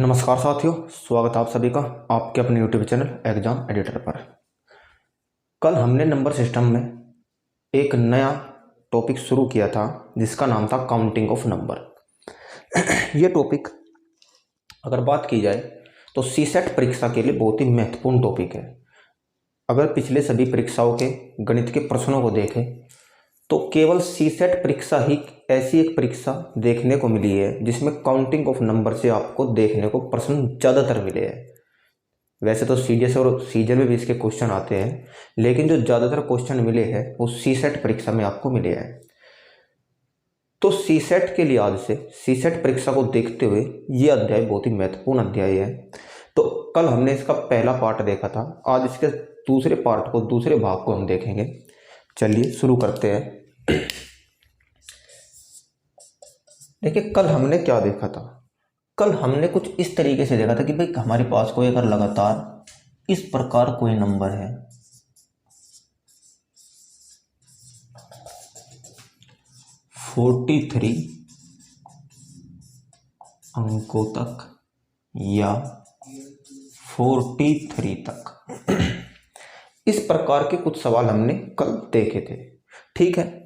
नमस्कार साथियों, स्वागत है आप सभी का आपके अपने यूट्यूब चैनल एग्जाम एडिटर पर। कल हमने नंबर सिस्टम में एक नया टॉपिक शुरू किया था जिसका नाम था काउंटिंग ऑफ नंबर। ये टॉपिक अगर बात की जाए तो सीसेट परीक्षा के लिए बहुत ही महत्वपूर्ण टॉपिक है। अगर पिछले सभी परीक्षाओं के गणित के प्रश्नों को देखें तो केवल सीसेट परीक्षा ही ऐसी एक परीक्षा देखने को मिली है जिसमें काउंटिंग ऑफ नंबर से आपको देखने को प्रश्न ज़्यादातर मिले हैं। वैसे तो सीडीएस और सीजल में भी इसके क्वेश्चन आते हैं, लेकिन जो ज़्यादातर क्वेश्चन मिले हैं वो सीसेट परीक्षा में आपको मिले हैं। तो सीसेट के लिहाज से सीसेट परीक्षा को देखते हुए ये अध्याय बहुत ही महत्वपूर्ण अध्याय है। तो कल हमने इसका पहला पार्ट देखा था, आज इसके दूसरे पार्ट को, दूसरे भाग को हम देखेंगे। चलिए शुरू करते हैं। देखिए, कल हमने क्या देखा था। कल हमने कुछ इस तरीके से देखा था कि भाई हमारे पास कोई अगर लगातार इस प्रकार कोई नंबर है, फोर्टी थ्री अंकों तक या 43 तक, इस प्रकार के कुछ सवाल हमने कल देखे थे। ठीक है,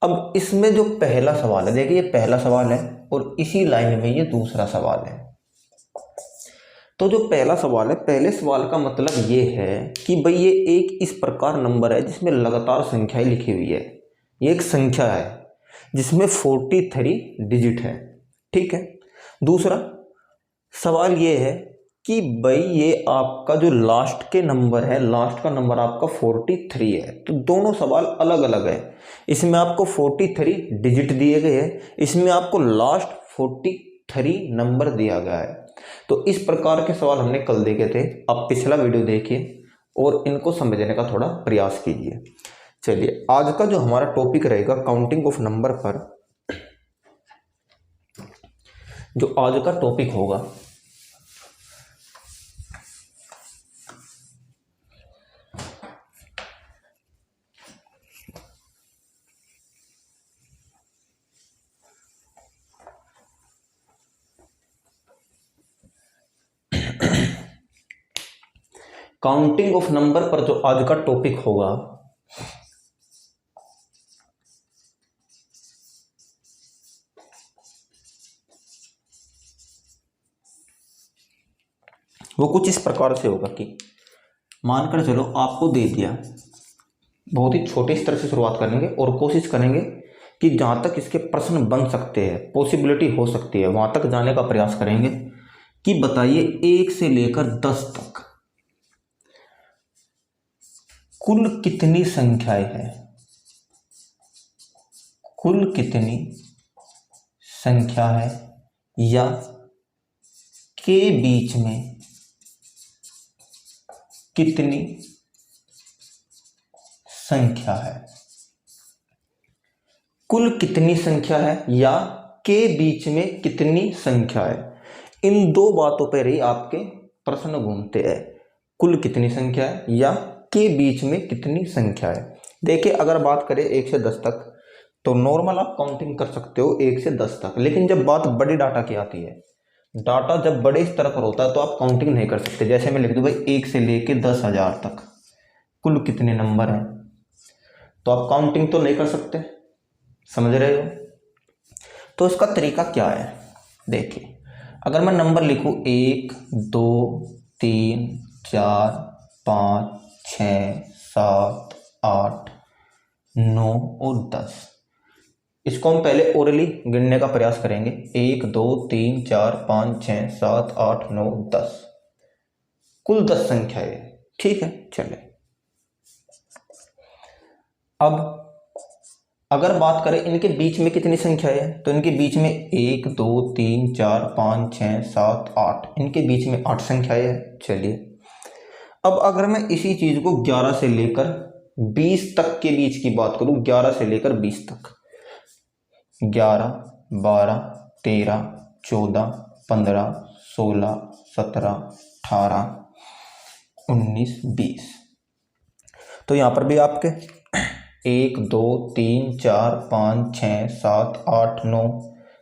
अब इसमें जो पहला सवाल है, देखिए ये पहला सवाल है और इसी लाइन में ये दूसरा सवाल है। तो जो पहला सवाल है, पहले सवाल का मतलब ये है कि भाई ये एक इस प्रकार नंबर है जिसमें लगातार संख्याएं लिखी हुई है। ये एक संख्या है जिसमें 43 डिजिट है। ठीक है, दूसरा सवाल ये है कि भाई ये आपका जो लास्ट के नंबर है, लास्ट का नंबर आपका 43 है। तो दोनों सवाल अलग अलग है। इसमें आपको 43 डिजिट दिए गए हैं, इसमें आपको लास्ट 43 नंबर दिया गया है। तो इस प्रकार के सवाल हमने कल देखे थे। आप पिछला वीडियो देखिए और इनको समझने का थोड़ा प्रयास कीजिए। चलिए, आज का जो हमारा टॉपिक रहेगा काउंटिंग ऑफ नंबर पर, जो आज का टॉपिक होगा काउंटिंग ऑफ नंबर पर, जो आज का टॉपिक होगा वो कुछ इस प्रकार से होगा कि मानकर चलो आपको दे दिया, बहुत ही छोटे स्तर से शुरुआत करेंगे और कोशिश करेंगे कि जहाँ तक इसके प्रश्न बन सकते हैं, पॉसिबिलिटी हो सकती है, वहाँ तक जाने का प्रयास करेंगे कि बताइए 1 से लेकर 10 तक कुल कितनी संख्याएं हैं, कुल कितनी संख्या है या के बीच में कितनी संख्या है। कुल कितनी संख्या है या के बीच में कितनी संख्या है, इन दो बातों पर ही आपके प्रश्न घूमते हैं। कुल कितनी संख्या है या के बीच में कितनी संख्या है। देखिए, अगर बात करें 1 से 10 तक तो नॉर्मल आप काउंटिंग कर सकते हो 1 से 10 तक, लेकिन जब बात बड़ी डाटा की आती है, डाटा जब बड़े स्तर पर होता है तो आप काउंटिंग नहीं कर सकते। जैसे मैं लिख दूं भाई 1 से लेके 10,000 तक कुल कितने नंबर हैं, तो आप काउंटिंग तो नहीं कर सकते, समझ रहे हो। तो इसका तरीका क्या है, देखिए अगर मैं नंबर लिखूं 1 2 3 4 5 6 7 8 9 और 10, इसको हम पहले ओरली गिनने का प्रयास करेंगे। 1 2 3 4 5 6 7 8 9 10, कुल 10 संख्या है। ठीक है, चले अब अगर बात करें इनके बीच में कितनी संख्या है, तो इनके बीच में 1 2 3 4 5 6 7 8, इनके बीच में 8 संख्याएं है। चलिए, अब अगर मैं इसी चीज को 11 से लेकर 20 तक के बीच की बात करूं, 11 से लेकर 20 तक, 11 12 13 14 15 16 17 18 19 20, तो यहां पर भी आपके 1 2 3 4 5 6 7 8 9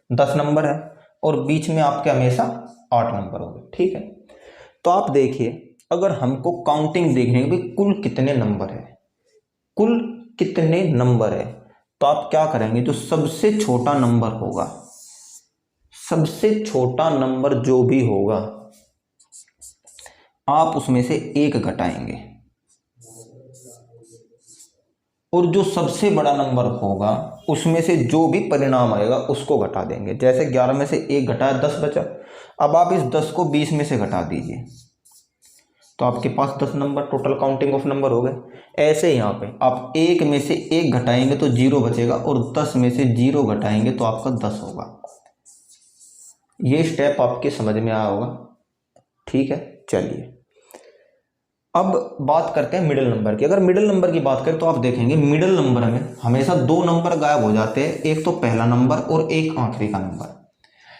10 नंबर है और बीच में आपके हमेशा 8 नंबर हो गए। ठीक है, तो आप देखिए अगर हमको काउंटिंग देखने है भाई कुल कितने नंबर है, कुल कितने नंबर है, तो आप क्या करेंगे, जो सबसे छोटा नंबर होगा, सबसे छोटा नंबर जो भी होगा आप उसमें से 1 घटाएंगे, और जो सबसे बड़ा नंबर होगा उसमें से जो भी परिणाम आएगा उसको घटा देंगे। जैसे 11 में से 1 घटाया 10 बचा, अब आप इस 10 को 20 में से घटा दीजिए, तो आपके पास 10 number total counting of number हो गए। ऐसे यहाँ पे आप 1 में से 1 घटाएंगे तो 0 बचेगा, और 10 में से 0 घटाएंगे तो आपका 10 होगा। ये स्टेप आपके समझ में आया होगा। ठीक है, चलिए अब बात करते हैं मिडिल नंबर की। अगर मिडिल नंबर की बात करें तो आप देखेंगे मिडिल नंबर में हमेशा 2 नंबर गायब हो जाते हैं, एक तो पहला नंबर और एक आखिरी का नंबर,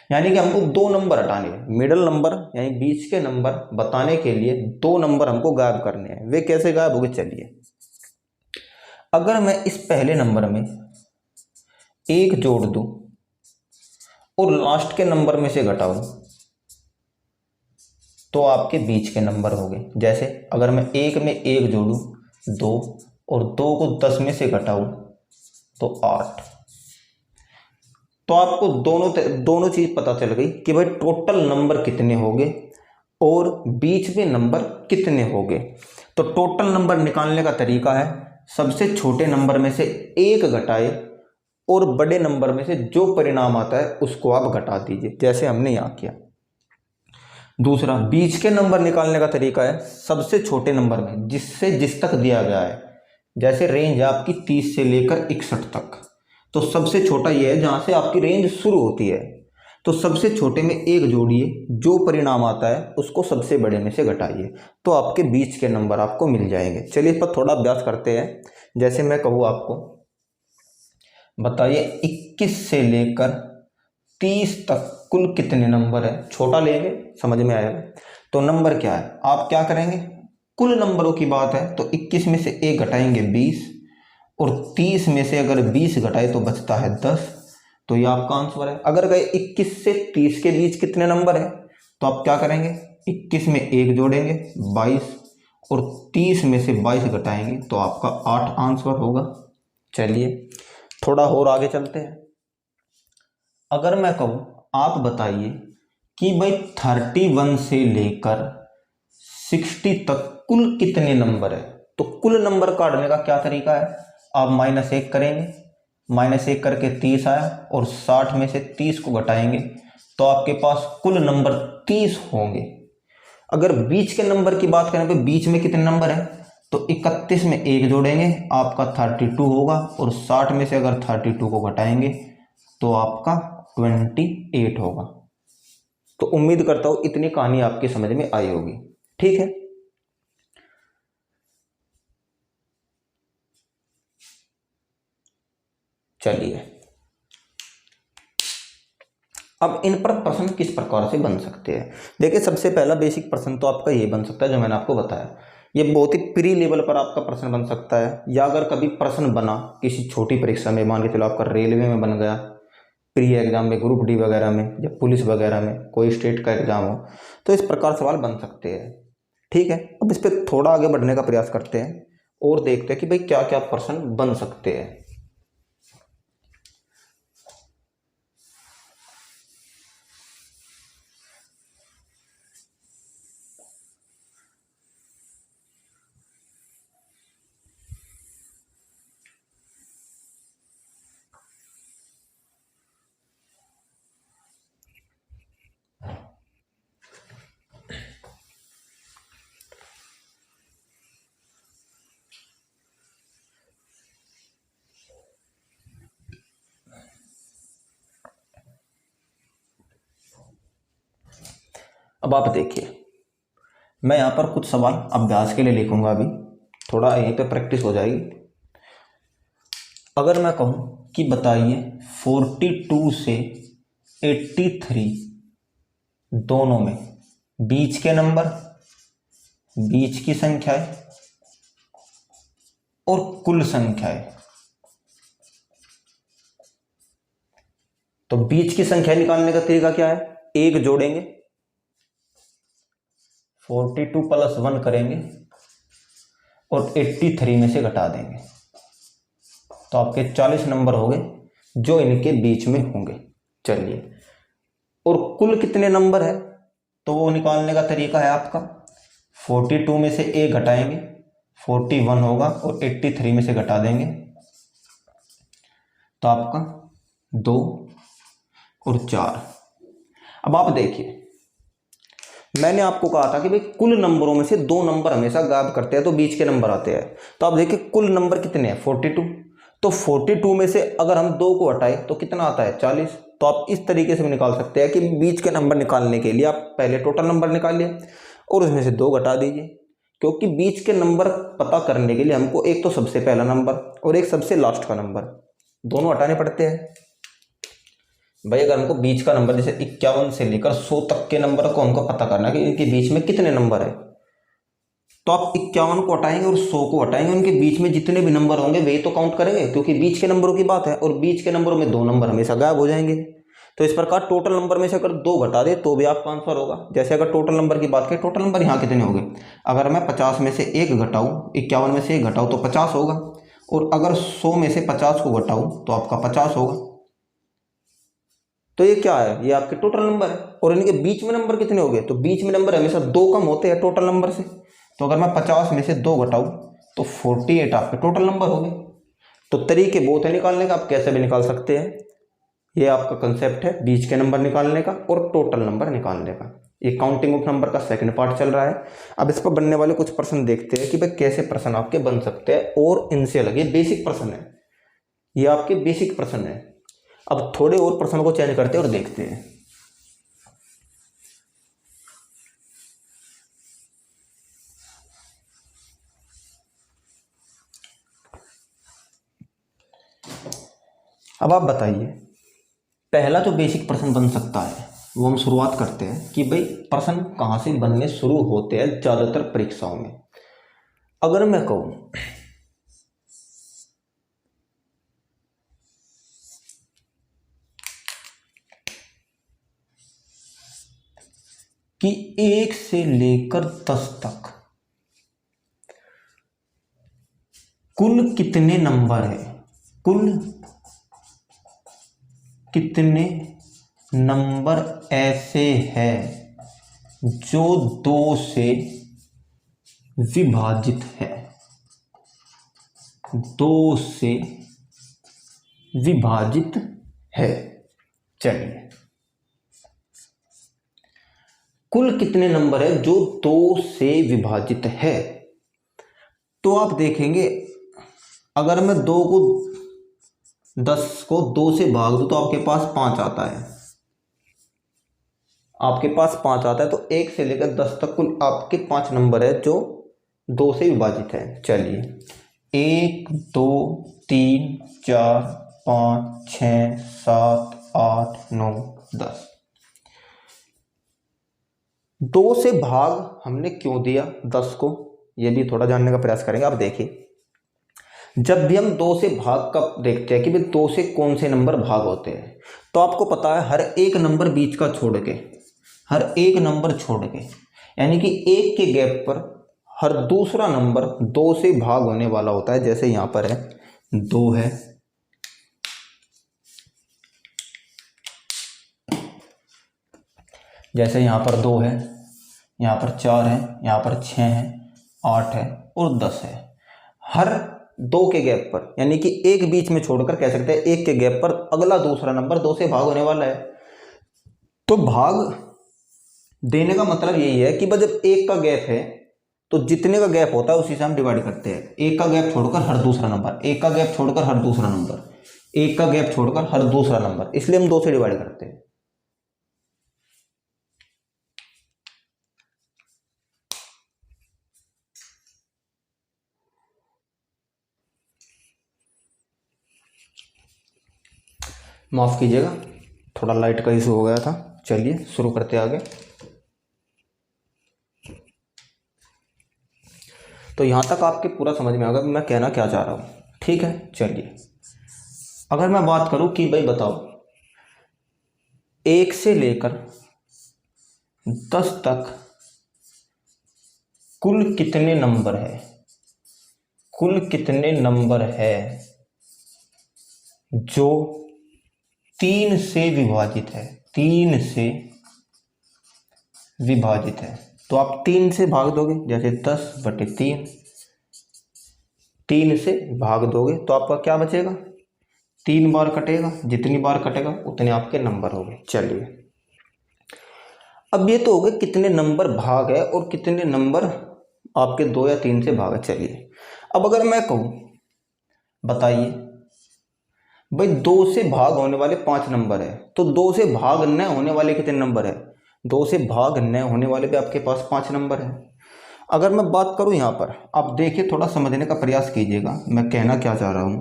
यानी कि हमको 2 नंबर हटाने हैं। मिडिल नंबर यानी बीच के नंबर बताने के लिए 2 नंबर हमको गायब करने हैं। वे कैसे गायब होंगे, चलिए अगर मैं इस पहले नंबर में 1 जोड़ दूं और लास्ट के नंबर में से घटाऊं तो आपके बीच के नंबर हो गए। जैसे अगर मैं 1 में 1 जोड़ूं 2 और 2 को 10 में से घटाऊं तो 8, तो आपको दोनों चीज पता चल गई कि भाई टोटल नंबर कितने होंगे और बीच में नंबर कितने होंगे। तो टोटल नंबर निकालने का तरीका है सबसे छोटे नंबर में से 1 घटाए और बड़े नंबर में से जो परिणाम आता है उसको आप घटा दीजिए, जैसे हमने यहाँ किया। दूसरा, बीच के नंबर निकालने का तरीका है सबसे छोटे नंबर में जिससे जिस तक दिया गया है, जैसे रेंज है आपकी 30 से लेकर 61 तक, तो सबसे छोटा ये है जहां से आपकी रेंज शुरू होती है, तो सबसे छोटे में 1 जोड़िए, जो परिणाम आता है उसको सबसे बड़े में से घटाइए, तो आपके बीच के नंबर आपको मिल जाएंगे। चलिए इस पर थोड़ा अभ्यास करते हैं। जैसे मैं कहूँ आपको बताइए 21 से लेकर 30 तक कुल कितने नंबर है, छोटा लेंगे समझ में आएगा। तो नंबर क्या है, आप क्या करेंगे, कुल नंबरों की बात है तो 21 में से 1 घटाएंगे 20, और 30 में से अगर 20 घटाए तो बचता है 10, तो ये आपका आंसर है। अगर कहे 21 से 30 के बीच कितने नंबर है तो आप क्या करेंगे, 21 में 1 जोड़ेंगे 22, और 30 में से 22 घटाएंगे तो आपका 8 आंसर होगा। चलिए थोड़ा और आगे चलते हैं। अगर मैं कहूँ आप बताइए कि भाई 31 से लेकर 60 तक कुल कितने नंबर है, तो कुल नंबर काटने का क्या तरीका है, आप -1 करेंगे, -1 करके 30 आया, और 60 में से 30 को घटाएंगे तो आपके पास कुल नंबर 30 होंगे। अगर बीच के नंबर की बात करें तो बीच में कितने नंबर है, तो 31 में 1 जोड़ेंगे आपका 32 होगा, और 60 में से अगर 32 को घटाएंगे तो आपका 28 होगा। तो उम्मीद करता हूं इतनी कहानी आपकी समझ में आई होगी। ठीक है, चलिए अब इन पर प्रश्न किस प्रकार से बन सकते हैं। देखिए सबसे पहला बेसिक प्रश्न तो आपका ये बन सकता है जो मैंने आपको बताया, ये बहुत ही प्री लेवल पर आपका प्रश्न बन सकता है, या अगर कभी प्रश्न बना किसी छोटी परीक्षा में, मान के चलो आपका रेलवे में बन गया, प्री एग्जाम में, ग्रुप डी वगैरह में, या पुलिस वगैरह में, कोई स्टेट का एग्जाम हो, तो इस प्रकार सवाल बन सकते हैं। ठीक है, अब इस पर थोड़ा आगे बढ़ने का प्रयास करते हैं और देखते हैं कि भाई क्या क्या प्रश्न बन सकते हैं। अब आप देखिए मैं यहाँ पर कुछ सवाल अभ्यास के लिए लिखूंगा, अभी थोड़ा यहीं पे प्रैक्टिस हो जाएगी। अगर मैं कहूँ कि बताइए 42 से 83 दोनों में बीच के नंबर, बीच की संख्याएं और कुल संख्याएं, तो बीच की संख्या निकालने का तरीका क्या है, 1 जोड़ेंगे 42 प्लस 1 करेंगे और 83 में से घटा देंगे तो आपके 40 नंबर हो गए जो इनके बीच में होंगे। चलिए, और कुल कितने नंबर है तो वो निकालने का तरीका है आपका 42 में से एक घटाएंगे 41 होगा और 83 में से घटा देंगे तो आपका 2 और 4। अब आप देखिए, मैंने आपको कहा था कि भाई कुल नंबरों में से 2 नंबर हमेशा गायब करते हैं तो बीच के नंबर आते हैं। तो आप देखिए कुल नंबर कितने हैं 42, तो 42 में से अगर हम 2 को हटाएं तो कितना आता है 40। तो आप इस तरीके से भी निकाल सकते हैं कि बीच के नंबर निकालने के लिए आप पहले टोटल नंबर निकालिए और उसमें से 2 घटा दीजिए, क्योंकि बीच के नंबर पता करने के लिए हमको एक तो सबसे पहला नंबर और एक सबसे लास्ट का नंबर दोनों हटाने पड़ते हैं। भाई अगर हमको बीच का नंबर जैसे 51 से लेकर 100 तक के नंबर को हमको पता करना है कि इनके बीच में कितने नंबर है, तो आप 51 को हटाएंगे और 100 को हटाएंगे, उनके बीच में जितने भी नंबर होंगे वही तो काउंट करेंगे, क्योंकि बीच के नंबरों की बात है और बीच के नंबरों में 2 नंबर हमेशा गायब हो जाएंगे। तो इस प्रकार टोटल नंबर में से अगर 2 घटा दे तो भी आपका आंसर होगा। जैसे अगर टोटल नंबर की बात करें, टोटल नंबर यहाँ कितने हो गए, अगर मैं 50 में से 1 घटाऊँ 51 में से 1 घटाऊँ तो 50 होगा, और अगर 100 में से 50 को घटाऊँ तो आपका 50 होगा। तो ये क्या है, ये आपके टोटल नंबर है। और इनके बीच में नंबर कितने हो गए, तो बीच में नंबर हमेशा 2 कम होते हैं टोटल नंबर से। तो अगर मैं 50 में से 2 घटाऊं तो 48 आपके टोटल नंबर हो गए। तो तरीके बहुत है निकालने का, आप कैसे भी निकाल सकते हैं। ये आपका कंसेप्ट है बीच के नंबर निकालने का और टोटल नंबर निकालने का। ये काउंटिंग ऑफ नंबर का सेकंड पार्ट चल रहा है। अब इस पर बनने वाले कुछ प्रश्न देखते हैं कि भाई कैसे प्रश्न आपके बन सकते हैं, और इनसे अलग ये बेसिक प्रश्न है, ये आपके बेसिक प्रश्न है। अब थोड़े और प्रश्नों को चेंज करते हैं और देखते हैं। अब आप बताइए, पहला जो बेसिक प्रश्न बन सकता है वो हम शुरुआत करते हैं कि भाई प्रश्न कहाँ से बनने शुरू होते हैं ज़्यादातर परीक्षाओं में। अगर मैं कहूँ कि 1 से लेकर 10 तक कुल कितने नंबर है, कुल कितने नंबर ऐसे हैं जो 2 से विभाजित है, 2 से विभाजित है। चलिए, कुल कितने नंबर है जो 2 से विभाजित है। तो आप देखेंगे अगर मैं 2 को 10 को 2 से भाग दूं तो आपके पास 5 आता है, आपके पास 5 आता है। तो 1 से लेकर 10 तक कुल आपके 5 नंबर है जो 2 से विभाजित है। चलिए, 1 2 3 4 5 6 7 8 9 10। 2 से भाग हमने क्यों दिया 10 को, ये भी थोड़ा जानने का प्रयास करेंगे। आप देखिए, जब भी हम 2 से भाग का देखते हैं कि भाई 2 से कौन से नंबर भाग होते हैं, तो आपको पता है हर एक नंबर बीच का छोड़ के, हर एक नंबर छोड़ के, यानी कि 1 के गैप पर हर दूसरा नंबर 2 से भाग होने वाला होता है। जैसे यहाँ पर है 2 है, जैसे यहाँ पर 2 है, यहाँ पर 4 है, यहाँ पर 6 है, 8 है और 10 है। हर 2 के गैप पर, यानी कि एक बीच में छोड़कर कह सकते हैं 1 के गैप पर अगला दूसरा नंबर 2 से भाग होने वाला है। तो भाग देने का मतलब यही है कि जब 1 का गैप है तो जितने का गैप होता है उसी से हम डिवाइड करते हैं। 1 का गैप छोड़कर हर दूसरा नंबर, 1 का गैप छोड़कर हर दूसरा नंबर, 1 का गैप छोड़कर हर दूसरा नंबर, इसलिए हम 2 से डिवाइड करते हैं। माफ कीजिएगा, थोड़ा लाइट का इशू हो गया था। चलिए शुरू करते आगे। तो यहाँ तक आपके पूरा समझ में आ गया मैं कहना क्या चाह रहा हूँ, ठीक है। चलिए, अगर मैं बात करूँ कि भाई बताओ 1 से लेकर 10 तक कुल कितने नंबर है, कुल कितने नंबर है जो 3 से विभाजित है, 3 से विभाजित है। तो आप 3 से भाग दोगे, जैसे 10/3, 3 से भाग दोगे तो आपका क्या बचेगा, 3 बार कटेगा, जितनी बार कटेगा उतने आपके नंबर हो गए। चलिए, अब ये तो हो गए कितने नंबर भाग है और कितने नंबर आपके 2 या 3 से भाग है। चलिए, अब अगर मैं कहूँ, बताइए भाई 2 से भाग होने वाले 5 नंबर है, तो 2 से भाग न होने वाले कितने नंबर है, 2 से भाग न होने वाले भी आपके पास 5 नंबर है। अगर मैं बात करूं यहाँ पर, आप देखिए, थोड़ा समझने का प्रयास कीजिएगा मैं कहना क्या चाह रहा हूं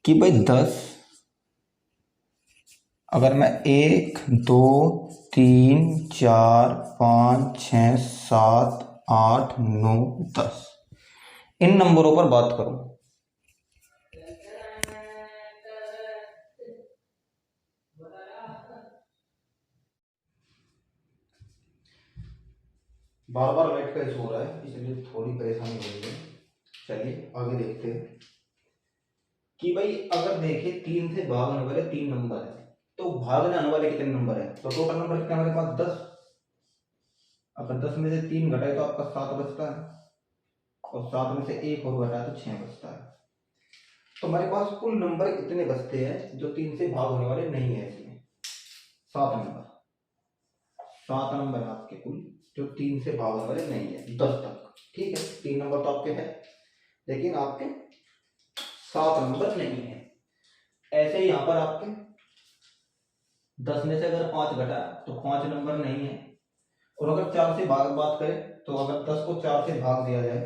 कि भाई 10, अगर मैं 1 2 3 4 5 6 7 8 9 10 इन नंबरों पर बात करूं, बार बार लाइट का इशू हो रहा है इसलिए थोड़ी परेशानी हो रही है। चलिए आगे देखते हैं कि भाई अगर देखिए 3 से भाग होने वाले 3 नंबर है, तो भागने आने वाले कितने नंबर है, तो टोटल नंबर कितने हमारे पास 10। अगर 10 में से 3 घटाए तो आपका 7 बचता है, और 7 में से 1 और घटाए तो 6 बचता है। तो हमारे पास कुल नंबर इतने बचते हैं जो 3 से भाग होने वाले नहीं है, इसमें 7 नंबर, 7 नंबर है आपके कुल जो 3 से भाग होने वाले नहीं है 10 तक। ठीक है, 3 नंबर तो आपके हैं लेकिन आपके 7 नंबर नहीं है। ऐसे ही यहाँ पर आपके 10 में से अगर 5 घटा तो 5 नंबर नहीं है, और अगर 4 से भाग बात करें तो अगर 10 को 4 से भाग दिया जाए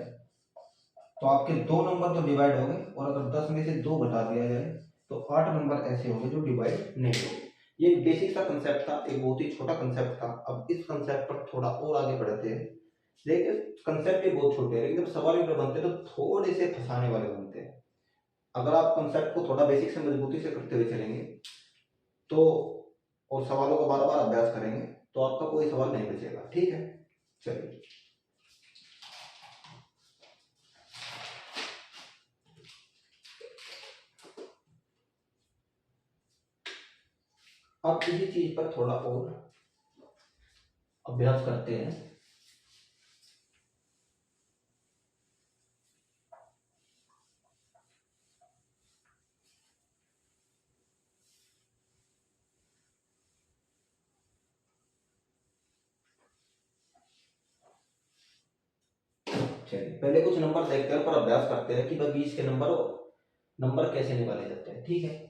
तो आपके 2 नंबर तो डिवाइड हो गए, और अगर 10 में से 2 घटा दिया जाए तो 8 नंबर ऐसे होंगे जो डिवाइड नहीं होंगे। ये एक बेसिक सा कंसेप्ट था, एक बहुत ही छोटा कंसेप्ट था। अब इस कंसेप्ट पर थोड़ा और आगे बढ़ते हैं। देखिए, कंसेप्ट ये बहुत छोटे हैं लेकिन जब सवाल पेपर बनते हैं तो थोड़े से फंसाने वाले बनते हैं। अगर आप कंसेप्ट को थोड़ा बेसिक से मजबूती से करते हुए चलेंगे तो, और सवालों का बार बार अभ्यास करेंगे तो आपका कोई सवाल नहीं बचेगा। ठीक है, चलिए अब इसी चीज पर थोड़ा और अभ्यास करते हैं। चलिए, पहले कुछ नंबर देखते हैं पर अभ्यास करते हैं कि भाई 20 के नंबर कैसे निकाले जाते हैं। ठीक है,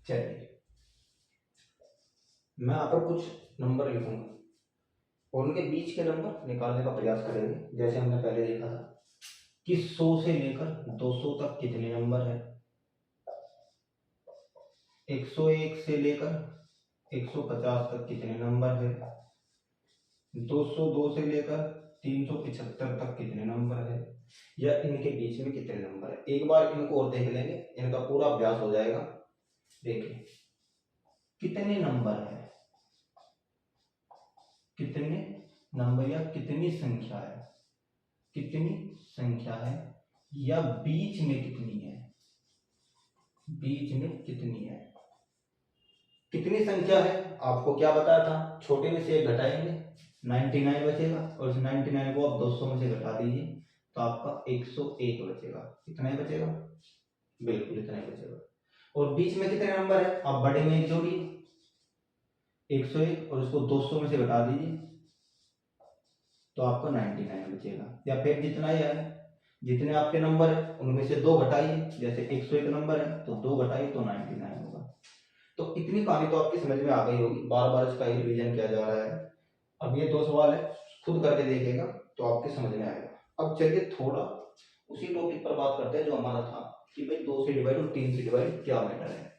चलिए मैं यहाँ पर कुछ नंबर लिखूंगा और उनके बीच के नंबर निकालने का प्रयास करेंगे। जैसे हमने पहले देखा था कि 100 से लेकर 200 तक कितने नंबर है, 101 से लेकर 150 तक कितने नंबर है, 202 से लेकर 375 तक कितने नंबर है, या इनके बीच में कितने नंबर है। एक बार इनको और देख लेंगे, इनका पूरा अभ्यास हो जाएगा। देखिए कितने नंबर है, कितने नंबर या कितनी संख्या है, कितनी संख्या है, या बीच में कितनी है, बीच में कितनी है। कितनी संख्या है आपको क्या बताया था, छोटे में से एक घटाएंगे 99 बचेगा, और इस 99 को आप 200 में से घटा दीजिए तो आपका 101 बचेगा। कितना ही बचेगा, बिल्कुल इतना ही बचेगा। और बीच में कितने नंबर है, आप बड़े में एक जोड़िए 101 और इसको 200 में से घटा दीजिए तो आपका 99 बचेगा। या फिर जितना ही है, जितने आपके नंबर है उनमें से 2 घटाइए, जैसे 101 नंबर है तो 2 घटाइए तो 99 होगा। तो इतनी कहानी तो आपकी समझ में आ गई होगी, बार बार इसका ही रिवीजन किया जा रहा है। अब ये 2 सवाल है, खुद करके देखिएगा तो आपके समझ में आएगा। अब चलिए थोड़ा उसी टॉपिक पर बात करते हैं जो हमारा था कि भाई 2 से डिवाइड और 3 से डिवाइड क्या मैटर है।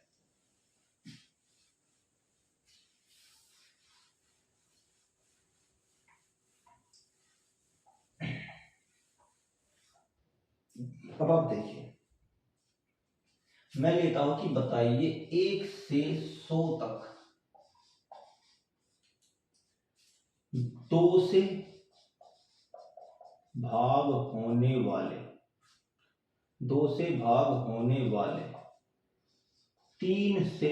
अब आप देखिए, मैं लेता हूं कि बताइए 1 से 100 तक 2 से भाग होने वाले 2 से भाग होने वाले 3 से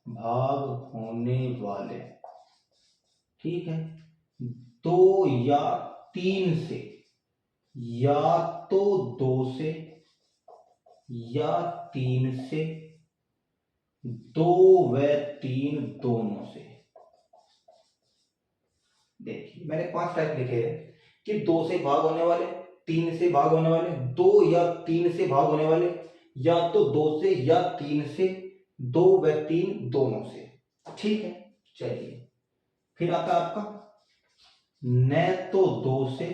भाग होने वाले, ठीक है, 2 या 3 से, या तो 2 से या 3 से, 2 व 3 दोनों से। देखिए मैंने 5 टाइप लिखे हैं कि 2 से भाग होने वाले, 3 से भाग होने वाले, 2 या 3 से भाग होने वाले, या तो 2 से या 3 से, 2 व 3 दोनों से, ठीक है। चलिए फिर आता है आपका न तो 2 से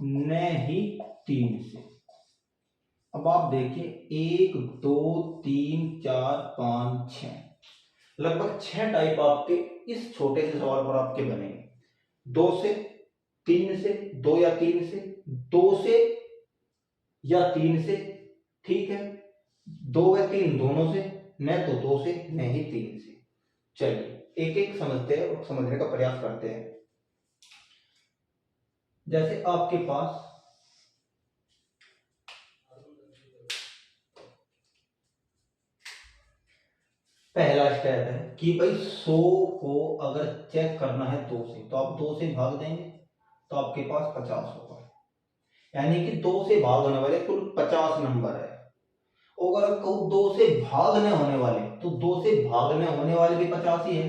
न ही 3 से। अब आप देखिए 1 2 3 4 5 6, लगभग 6 टाइप आपके इस छोटे से सवाल पर आपके बनेंगे। 2 से, 3 से, 2 या 3 से, 2 से या 3 से, ठीक है, 2 व 3 दोनों से, न तो 2 से न ही 3 से। चलिए एक एक समझते हैं और समझने का प्रयास करते हैं। जैसे आपके पास पहला स्टेप है कि भाई 100 को अगर चेक करना है 2 से, तो आप 2 से भाग देंगे तो आपके पास 50 होगा, यानी कि 2 से भाग होने वाले कुल 50 नंबर है। और अगर कहूं 2 से भागने होने वाले, तो 2 से भागने होने वाले भी 50 ही है,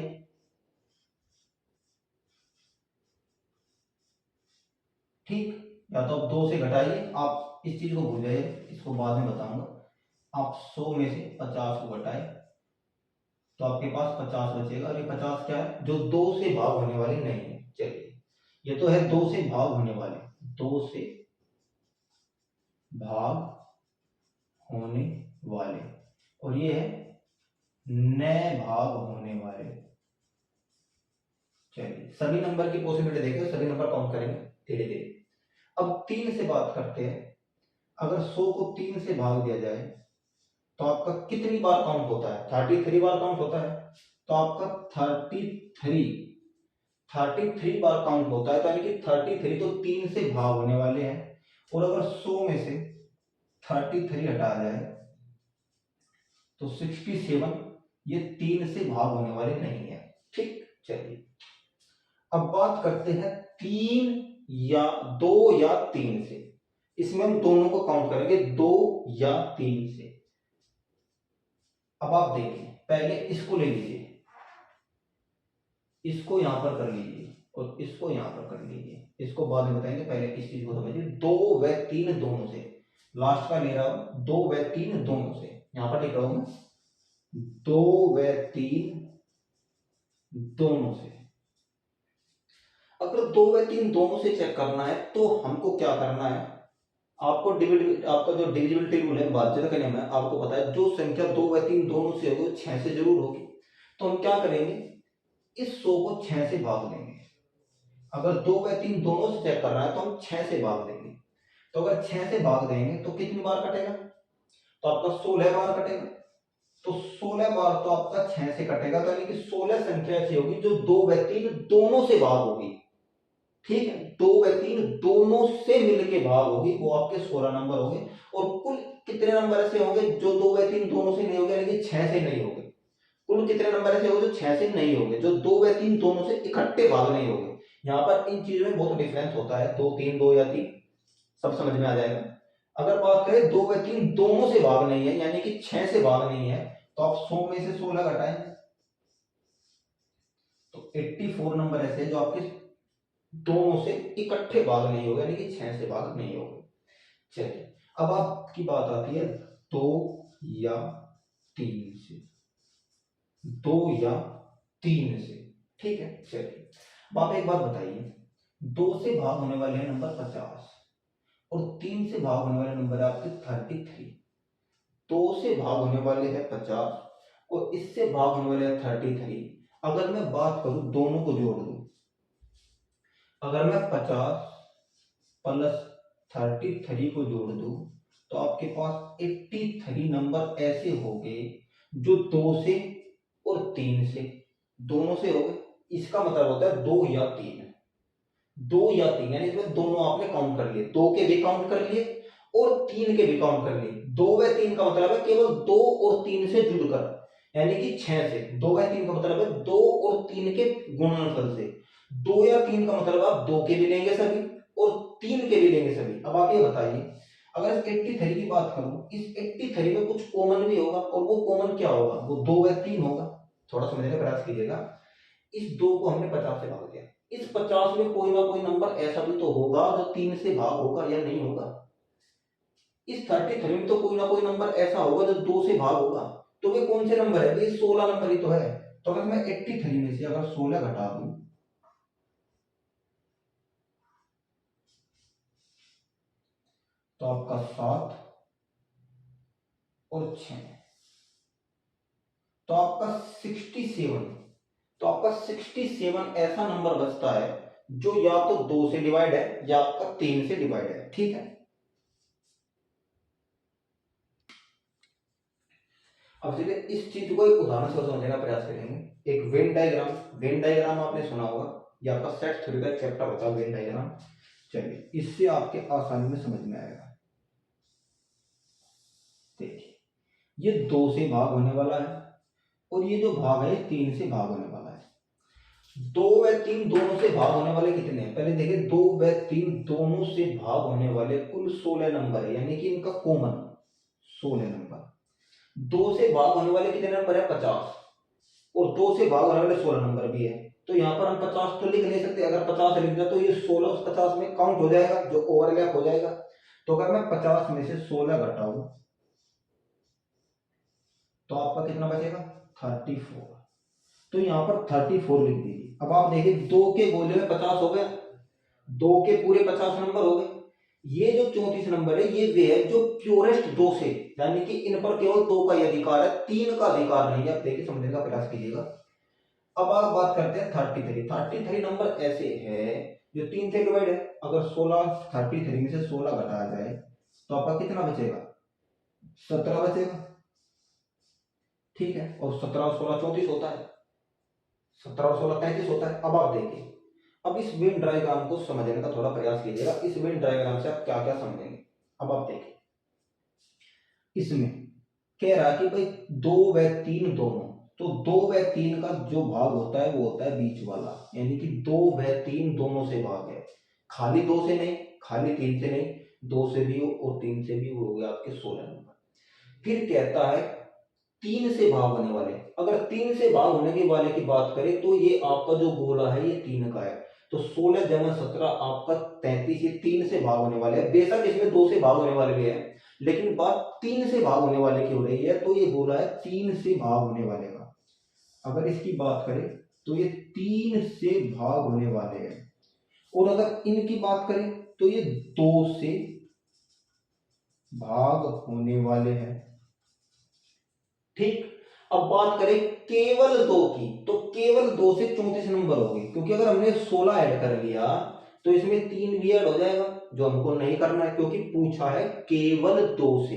ठीक। या तो आप 2 से घटाइए, आप इस चीज को भूल जाइए, इसको बाद में बताऊंगा। आप 100 में से 50 को घटाए तो आपके पास 50 बचेगा, और ये 50 क्या है, जो 2 से भाग होने वाले नहीं है। चलिए ये तो है 2 से भाग होने वाले, 2 से भाग होने वाले, और ये है न भाग होने वाले। चलिए सभी नंबर की पॉसिबिलिटी देखिए, सभी नंबर काउंट करेंगे धीरे धीरे। अब 3 से बात करते हैं। अगर 100 को 3 से भाग दिया जाए तो आपका कितनी बार काउंट होता है, 33 बार काउंट होता है। तो आपका 33 बार काउंट होता है, तो यानी कि 33 तो 3 से भाग होने वाले हैं। और अगर 100 में से 33 हटा जाए तो 67, ये 3 से भाग होने वाले नहीं है, ठीक। चलिए अब बात करते हैं 3 या 2 या 3 से। इसमें हम दोनों को काउंट करेंगे, 2 या 3 से। अब आप देखिए पहले इसको ले लीजिए, इसको यहां पर कर लीजिए और इसको यहां पर कर लीजिए, इसको बाद में बताएंगे, पहले इस चीज को समझिए। 2 व 3 दोनों से, लास्ट का ले रहा हूं, 2 व 3 दोनों से, यहां पर लिख रहा हूं 2 व 3 दोनों से। अगर 2 व 3 दोनों से चेक करना है तो हमको क्या करना है, आपको आपका जो डिविजिबिलिटी रूल है बाध्यता का नियम है, आपको पता है जो संख्या 2 व 3 दोनों से होगी 6 से जरूर होगी। तो हम क्या करेंगे, इस 100 को 6 से भाग देंगे। अगर 2 व 3 दोनों से चेक कर रहा है तो हम 6 से भाग देंगे। तो अगर 6 से भाग देंगे तो कितनी बार कटेगा, तो आपका 16 बार कटेगा। तो 16 बार तो आपका 6 से कटेगा, तो यानी कि 16 संख्या ऐसी होगी जो 2 व 3 दोनों से भाग होगी, ठीक है। 2 व 3 दोनों से मिलके भाग होगी, वो आपके 16 नंबर होंगे। और कुल कितने नंबर ऐसे होंगे जो 2 व 3 दोनों से नहीं होंगे, यानी कि 6 से नहीं होंगे। कुल कितने नंबर ऐसे होंगे जो 6 से नहीं होंगे, जो 2 व 3 दोनों से इकट्ठे भाग नहीं होंगे। यहाँ पर इन चीजों में बहुत डिफरेंस होता है, 2 3 2 या 3, सब समझ में आ जाएगा। अगर बात करें 2 व 3 दोनों से भाग नहीं है, यानी कि 6 से भाग नहीं है, तो आप 100 में से 16 घटाएं तो 84 नंबर ऐसे जो आपके दोनों से इकट्ठे भाग नहीं होगा, यानी कि 6 से भाग नहीं होगा। चलिए अब आपकी बात आती है 2 या 3 से, 2 या 3 से, ठीक है। चलिए अब आप एक बात बताइए, 2 से भाग होने वाले हैं नंबर 50 और 3 से भाग होने वाले नंबर है आपके 33। 2 से भाग होने वाले हैं 50 और इससे भाग होने वाले हैं 33। अगर मैं बात करूं दोनों को जोड़ दूं, अगर मैं 50 प्लस 33 को जोड़ दो तो आपके पास 83 नंबर ऐसे हो गए जो 2 से और 3 से दोनों से हो गए। इसका मतलब होता है 2 या 3, 2 या 3 यानी इसमें दोनों आपने काउंट कर लिए, 2 के भी काउंट कर लिए और 3 के भी काउंट कर लिए। 2 व 3 का मतलब है केवल 2 और 3 से जुड़कर, यानी कि 6 से। 2 व 3 का मतलब है 2 और 3 के गुणनफल से। 2 या 3 का मतलब आप 2 के भी लेंगे सभी और 3 के भी लेंगे सभी। अब आप ये बताइए, अगर इस 83 की बात करूं, इस 83 में कुछ कॉमन भी होगा और वो कॉमन क्या होगा, वो 2 व 3 होगा। थोड़ा समझने का प्रयास कीजिएगा। इस 2 को हमने 50 से भाग दिया, इस 50 में कोई ना कोई नंबर ऐसा भी तो होगा जो 3 से भाग होगा या नहीं होगा। इस 33 में तो कोई ना कोई नंबर ऐसा होगा जो 2 से भाग होगा। तो वे कौन से नंबर है, ये 16 नंबर ही तो है। तो अगर मैं 83 में से अगर 16 घटा दूं तो आपका 7 और 6 तो आपका 67, तो आपका 67 ऐसा नंबर बचता है जो या तो 2 से डिवाइड है या आपका 3 से डिवाइड है। ठीक है, अब चलिए इस चीज को एक उदाहरण से समझने का प्रयास करेंगे। एक वेन डायग्राम, वेन डायग्राम आपने सुना होगा, ये आपका सेट थ्योरी का चैप्टर होता है वेन डायग्राम। चलिए इससे आपके आसानी में समझ में आएगा। देखिए ये 2 से भाग होने वाला है और ये जो भाग है 3 से भाग होने वाला है। 2 व 3 दोनों से भाग होने वाले कितने हैं, पहले देखिए 2 व 3 दोनों से भाग होने वाले कुल 16 नंबर है, यानी कि इनका कॉमन 16 नंबर। 2 से भाग होने वाले कितने नंबर है, 50, और 2 से भाग होने वाले 16 नंबर भी है। तो यहाँ पर हम 50 तो लिख नहीं सकते, अगर 50 लिख दिया तो ये 16 उस 50 में काउंट हो जाएगा, जो ओवरलैप हो जाएगा। तो अगर मैं 50 में से 16 घटाऊं तो आपका कितना बचेगा, 34। तो यहाँ पर 34 लिख दीजिए। अब आप देखिए 2 के गोले में 50 हो गया, 2 के पूरे 50 नंबर हो गए। ये जो 34 नंबर है ये वे है जो प्योरेस्ट 2 से, यानी कि इन पर केवल 2 का ही अधिकार है, 3 का अधिकार नहीं है। आप देखिए समझने का प्रयास कीजिएगा। अब आप बात करते हैं 33 नंबर ऐसे है जो 3 से डिवाइड है। अगर 33 में से 16 घटाया जाए तो आपका कितना बचेगा, 17 बचेगा। ठीक है, और 17 और 16 34 होता है, 17 और 16 35 होता है। अब आप देखिए, अब इस वेन डायग्राम को समझने का थोड़ा प्रयास कीजिएगा। इस वेन डायग्राम से आप क्या क्या समझेंगे। अब आप देखिए इसमें कह रहा है कि भाई 2 व 3 दोनों, तो 2 व 3 का जो भाग होता है वो होता है बीच वाला, यानी कि 2 व 3 दोनों से भाग है, खाली 2 से नहीं, खाली 3 से नहीं, 2 से भी हो और 3 से भी, वो हो गया आपके 16 नंबर। फिर कहता है 3 से भाग होने वाले, अगर 3 से भाग होने के वाले की बात करें तो ये आपका जो गोला है ये 3 का है। तो 16 जमा 17 आपका 33, ये 3 से भाग होने वाले हैं। बेशक इसमें 2 से भाग होने वाले भी है, लेकिन बात 3 से भाग होने वाले की हो रही है, तो ये गोला है 3 से भाग होने वाले का। अगर इसकी बात करें तो ये 3 से भाग होने वाले हैं, और अगर इनकी बात करें तो ये 2 से भाग होने वाले हैं। ठीक, अब बात करें केवल 2 की, तो केवल 2 से 34 नंबर हो गए, क्योंकि अगर हमने 16 ऐड कर लिया तो इसमें 3 भी ऐड हो जाएगा, जो हमको नहीं करना है, क्योंकि पूछा है केवल 2 से,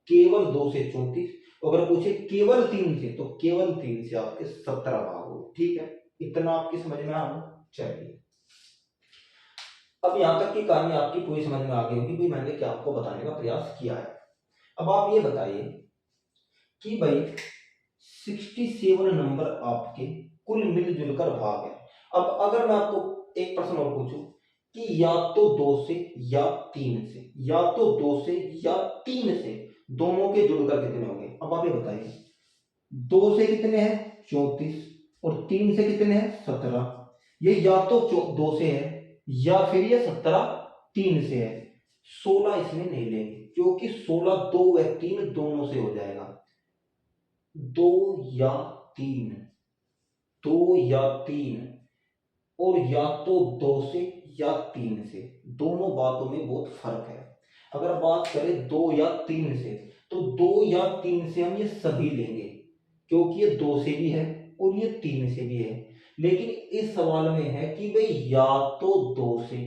केवल 2 से 34। अगर पूछे केवल 3 से तो केवल 3 से आपके 17 भाग हो। ठीक है, इतना आपकी समझ में आ रहा। चलिए अब यहां तक की कहानी आपकी पूरी समझ में आ गई होगी, भाई मैंने क्या आपको बताने का प्रयास किया है। अब आप ये बताइए कि भाई 67 नंबर आपके कुल मिलजुल कर भाग है। अब अगर मैं आपको एक प्रश्न और पूछूं कि या तो 2 से या 3 से, या तो 2 से या 3 से, दोनों के जुड़कर कितने होंगे। अब आप ये बताइए 2 से कितने हैं 34 और 3 से कितने हैं 17। ये या तो 2 से है या फिर ये 17 3 से है। 16 इसमें नहीं लेंगे, क्योंकि 16 2 व 3 दोनों से हो जाएगा। 2 या 3, 2 या 3, और या तो 2 से या 3 से, दोनों बातों में बहुत फर्क है। अगर बात करें 2 या 3 से, तो 2 या 3 से हम ये सभी लेंगे, क्योंकि ये 2 से भी है और ये 3 से भी है। लेकिन इस सवाल में है कि भाई या तो 2 से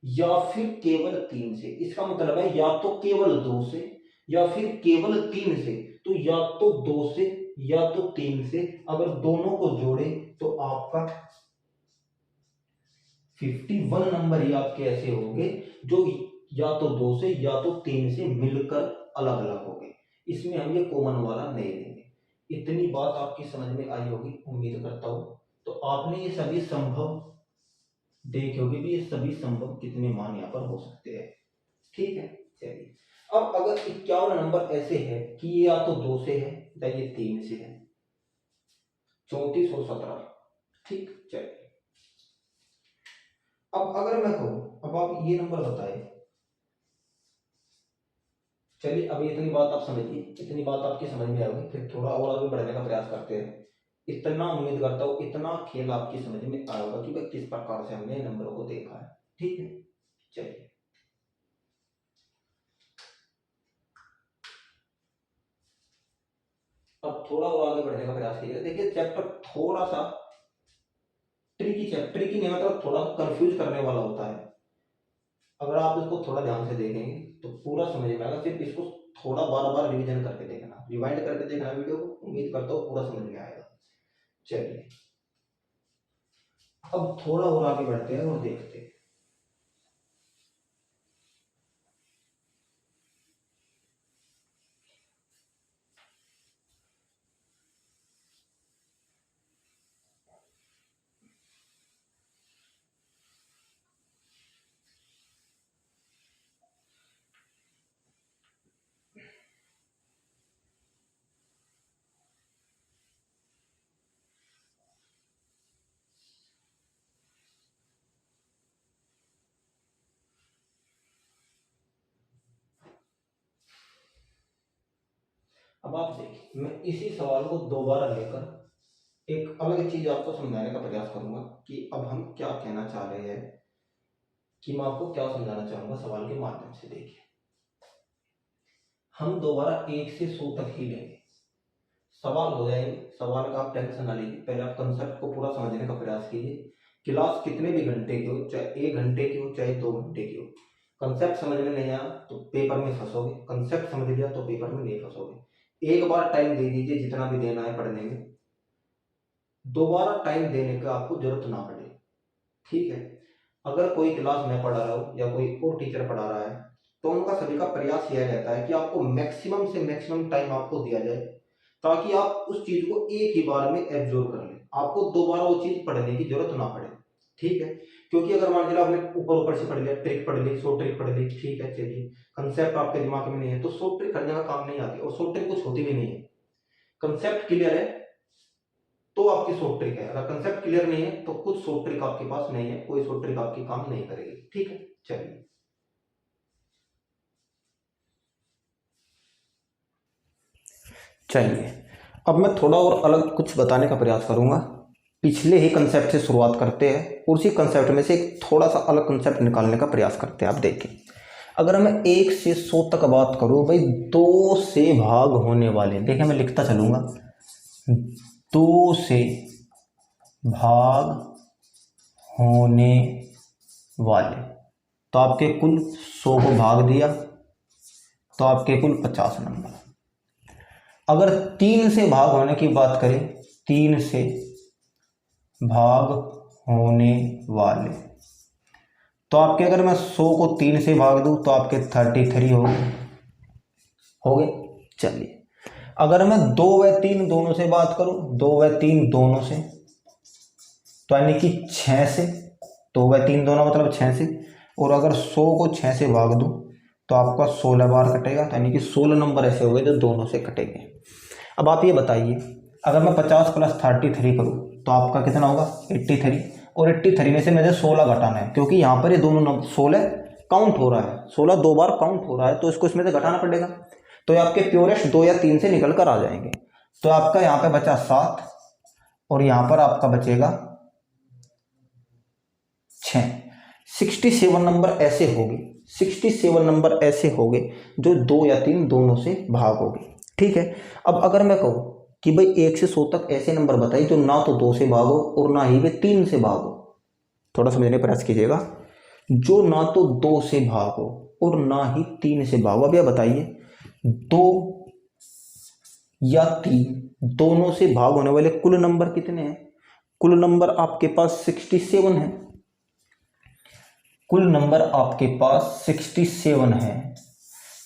या फिर केवल 3 से। इसका मतलब है या तो केवल 2 से या फिर केवल 3 से। तो या तो 2 से या तो 3 से, अगर दोनों को जोड़े तो आपका 51 नंबर ही आपके ऐसे होंगे जो या तो 2 से या तो 3 से मिलकर अलग अलग होंगे। इसमें हम ये कॉमन वाला नहीं लेंगे। इतनी बात आपकी समझ में आई होगी उम्मीद करता हूं। तो आपने ये सभी संभव देखे होगे भी, ये सभी संभव कितने मान यहाँ पर हो सकते हैं। ठीक है, चलिए अब अगर 51 नंबर ऐसे है कि ये या तो 2 से है या ये 3 से है, 34 और 17। ठीक, चलिए अब अगर मैं कहूं अब आप ये नंबर बताए। चलिए अब इतनी बात आप समझिए, इतनी बात आपकी समझ में आएगी, फिर थोड़ा और आगे बढ़ने का प्रयास करते हैं। इतना उम्मीद करता हूँ इतना खेल आपकी समझ में आया होगा कि भाई किस प्रकार से हमने नंबरों को देखा है। ठीक है, चलिए अब थोड़ा और आगे बढ़ने का प्रयास कीजिएगा। देखिए चैप्टर थोड़ा सा ट्रिकी नहीं, मतलब थोड़ा कंफ्यूज करने वाला होता है। अगर आप इसको थोड़ा ध्यान से देखेंगे तो पूरा समझ में आएगा। सिर्फ इसको थोड़ा बार बार रिवीजन करके देखना, रिवाइंड करके देखना वीडियो को, उम्मीद करता हूँ पूरा समझ में आएगा। चलिए अब थोड़ा और आगे बढ़ते हैं और देखते हैं। अब आप देखिए, मैं इसी सवाल को दोबारा लेकर एक अलग चीज आपको समझाने का प्रयास करूंगा कि अब हम क्या कहना चाह रहे हैं, कि मैं आपको क्या समझाना चाहूंगा सवाल के माध्यम से। देखिए हम दोबारा 1 से 100 तक ही लेंगे, सवाल हो जाएंगे। सवाल का आप टेंशन ना लीजिए, पहले आप कंसेप्ट को पूरा समझने का प्रयास कीजिए। क्लास कितने भी घंटे की हो, चाहे 1 घंटे की हो चाहे 2 घंटे की हो, कंसेप्ट समझ में नहीं आया तो पेपर में फंसोगे, कंसेप्ट समझ लिया तो पेपर में नहीं फंसोगे। एक बार टाइम दे दीजिए जितना भी देना है पढ़ने में, दोबारा टाइम देने का आपको जरूरत ना पड़े। ठीक है, अगर कोई क्लास में पढ़ा रहा हो या कोई और टीचर पढ़ा रहा है तो उनका सभी का प्रयास यह रहता है कि आपको मैक्सिमम से मैक्सिमम टाइम आपको दिया जाए, ताकि आप उस चीज को एक ही बार में एब्जॉर्ब कर लें, आपको दोबारा वो चीज पढ़ने की जरूरत ना पड़े। ठीक है, क्योंकि अगर मान लीजिए आपने ऊपर ऊपर से पढ़ लिया, ट्रिक पढ़ ली, 100 ट्रिक पढ़ ली, ठीक है चलिए, कंसेप्ट आपके दिमाग में नहीं है तो 100 ट्रिक करने का काम नहीं आती, और 100 ट्रिक कुछ होती भी नहीं है। कंसेप्ट क्लियर है तो आपकी 100 ट्रिक है, अगर कंसेप्ट क्लियर नहीं है तो कुछ 100 ट्रिक आपके पास नहीं है, कोई 100 ट्रिक आपकी काम नहीं करेगी। ठीक है, चलिए चलिए अब मैं थोड़ा और अलग कुछ बताने का प्रयास करूंगा। पिछले ही कंसेप्ट से शुरुआत करते हैं, उसी कंसेप्ट में से एक थोड़ा सा अलग कंसेप्ट निकालने का प्रयास करते हैं। आप देखिए, अगर मैं 1 से 100 तक बात करूं भाई, 2 से भाग होने वाले, देखिए मैं लिखता चलूंगा, 2 से भाग होने वाले, तो आपके कुल 100 को भाग दिया तो आपके कुल 50 नंबर। अगर 3 से भाग होने की बात करें, 3 से भाग होने वाले, तो आपके अगर मैं 100 को 3 से भाग दूं तो आपके 33 हो गए। चलिए अगर मैं 2 व 3 दोनों से बात करूं, 2 व 3 दोनों से, तो यानी कि 6 से, 2 व 3 दोनों मतलब 6 से, और अगर 100 को 6 से भाग दूं तो आपका 16 बार कटेगा, तो यानी कि 16 नंबर ऐसे हो गए जो दोनों से कटेंगे। अब आप ये बताइए, अगर मैं 50 + 33 करूँ तो आपका कितना होगा 83, और 83 में से मुझे 16 घटाना है, क्योंकि यहाँ पर ये दोनों नंबर 16 काउंट हो रहा है, 16 2 बार काउंट हो रहा है, तो इसको इसमें से घटाना पड़ेगा। तो ये आपके प्योरेस्ट 2 या 3 से निकल कर आ जाएंगे। तो आपका यहाँ पे बचा 7 और यहाँ पर आपका बचेगा 6। 67 नंबर ऐसे हो गए, 67 नंबर ऐसे हो गए जो 2 या 3 दोनों से भाग हो गए। ठीक है, अब अगर मैं कहूँ कि भाई 1 से 100 तक ऐसे नंबर बताइए जो ना तो 2 से भागो और ना ही वे 3 से भागो, थोड़ा समझने का प्रयास कीजिएगा। जो ना तो 2 से भाग हो और ना ही 3 से भाग हो। अब यह बताइए 2 या 3 दोनों से भाग होने वाले कुल नंबर कितने हैं? कुल नंबर आपके पास 67 है। कुल नंबर आपके पास 67 है।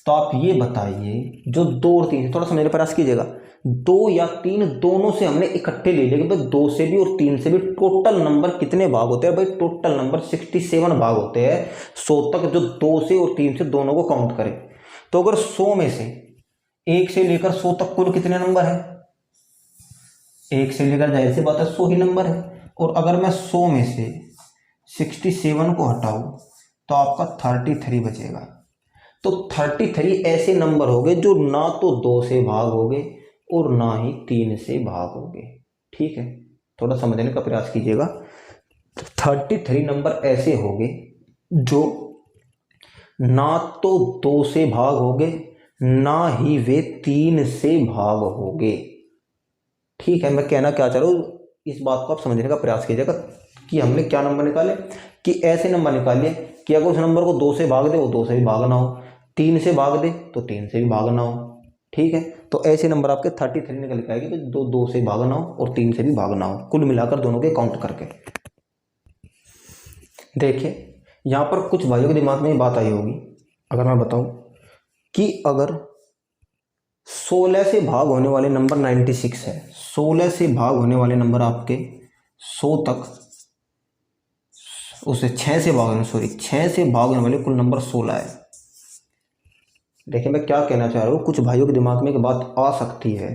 तो आप ये बताइए जो 2 और 3 थोड़ा समझने का प्रयास कीजिएगा। 2 या 3 दोनों से हमने इकट्ठे ले लिए, भाई 2 से भी और 3 से भी टोटल नंबर कितने भाग होते हैं? भाई टोटल नंबर 67 भाग होते हैं 100 तक, जो 2 से और 3 से दोनों को काउंट करें। तो अगर 100 में से 1 से लेकर 100 तक कुल कितने नंबर है? 1 से लेकर जाहिर सी बात है 100 ही नंबर है। और अगर मैं 100 में से 67 को हटाऊं तो आपका 33 बचेगा। तो 33 ऐसे नंबर हो गए जो ना तो 2 से भाग हो गए और ना ही 3 से भाग हो गए। ठीक है, थोड़ा समझने का प्रयास कीजिएगा। 33 नंबर ऐसे हो गए जो ना तो 2 से भाग हो गए, ना ही वे 3 से भाग हो गए। ठीक है, मैं कहना क्या चाह रहा हूँ, इस बात को आप समझने का प्रयास कीजिएगा कि हमने क्या नंबर निकाले, कि ऐसे नंबर निकालिए कि अगर उस नंबर को 2 से भाग दे वो 2 से भी भाग ना हो, 3 से भाग दे तो 3 से भी भाग ना हो। ठीक है, तो ऐसे नंबर आपके 33 निकल के आएंगे, कि 2 से भाग ना हो और 3 से भी भाग ना हो, कुल मिलाकर दोनों के काउंट करके। देखिए यहाँ पर कुछ भाइयों के दिमाग में ये बात आई होगी, अगर मैं बताऊं कि अगर 16 से भाग होने वाले नंबर 96 है, 16 से भाग होने वाले नंबर आपके 100 तक, उसे 6 से भाग, सॉरी 6 से भाग होने वाले कुल नंबर 16 है। देखिए मैं क्या कहना चाह रहा हूँ, कुछ भाइयों के दिमाग में एक बात आ सकती है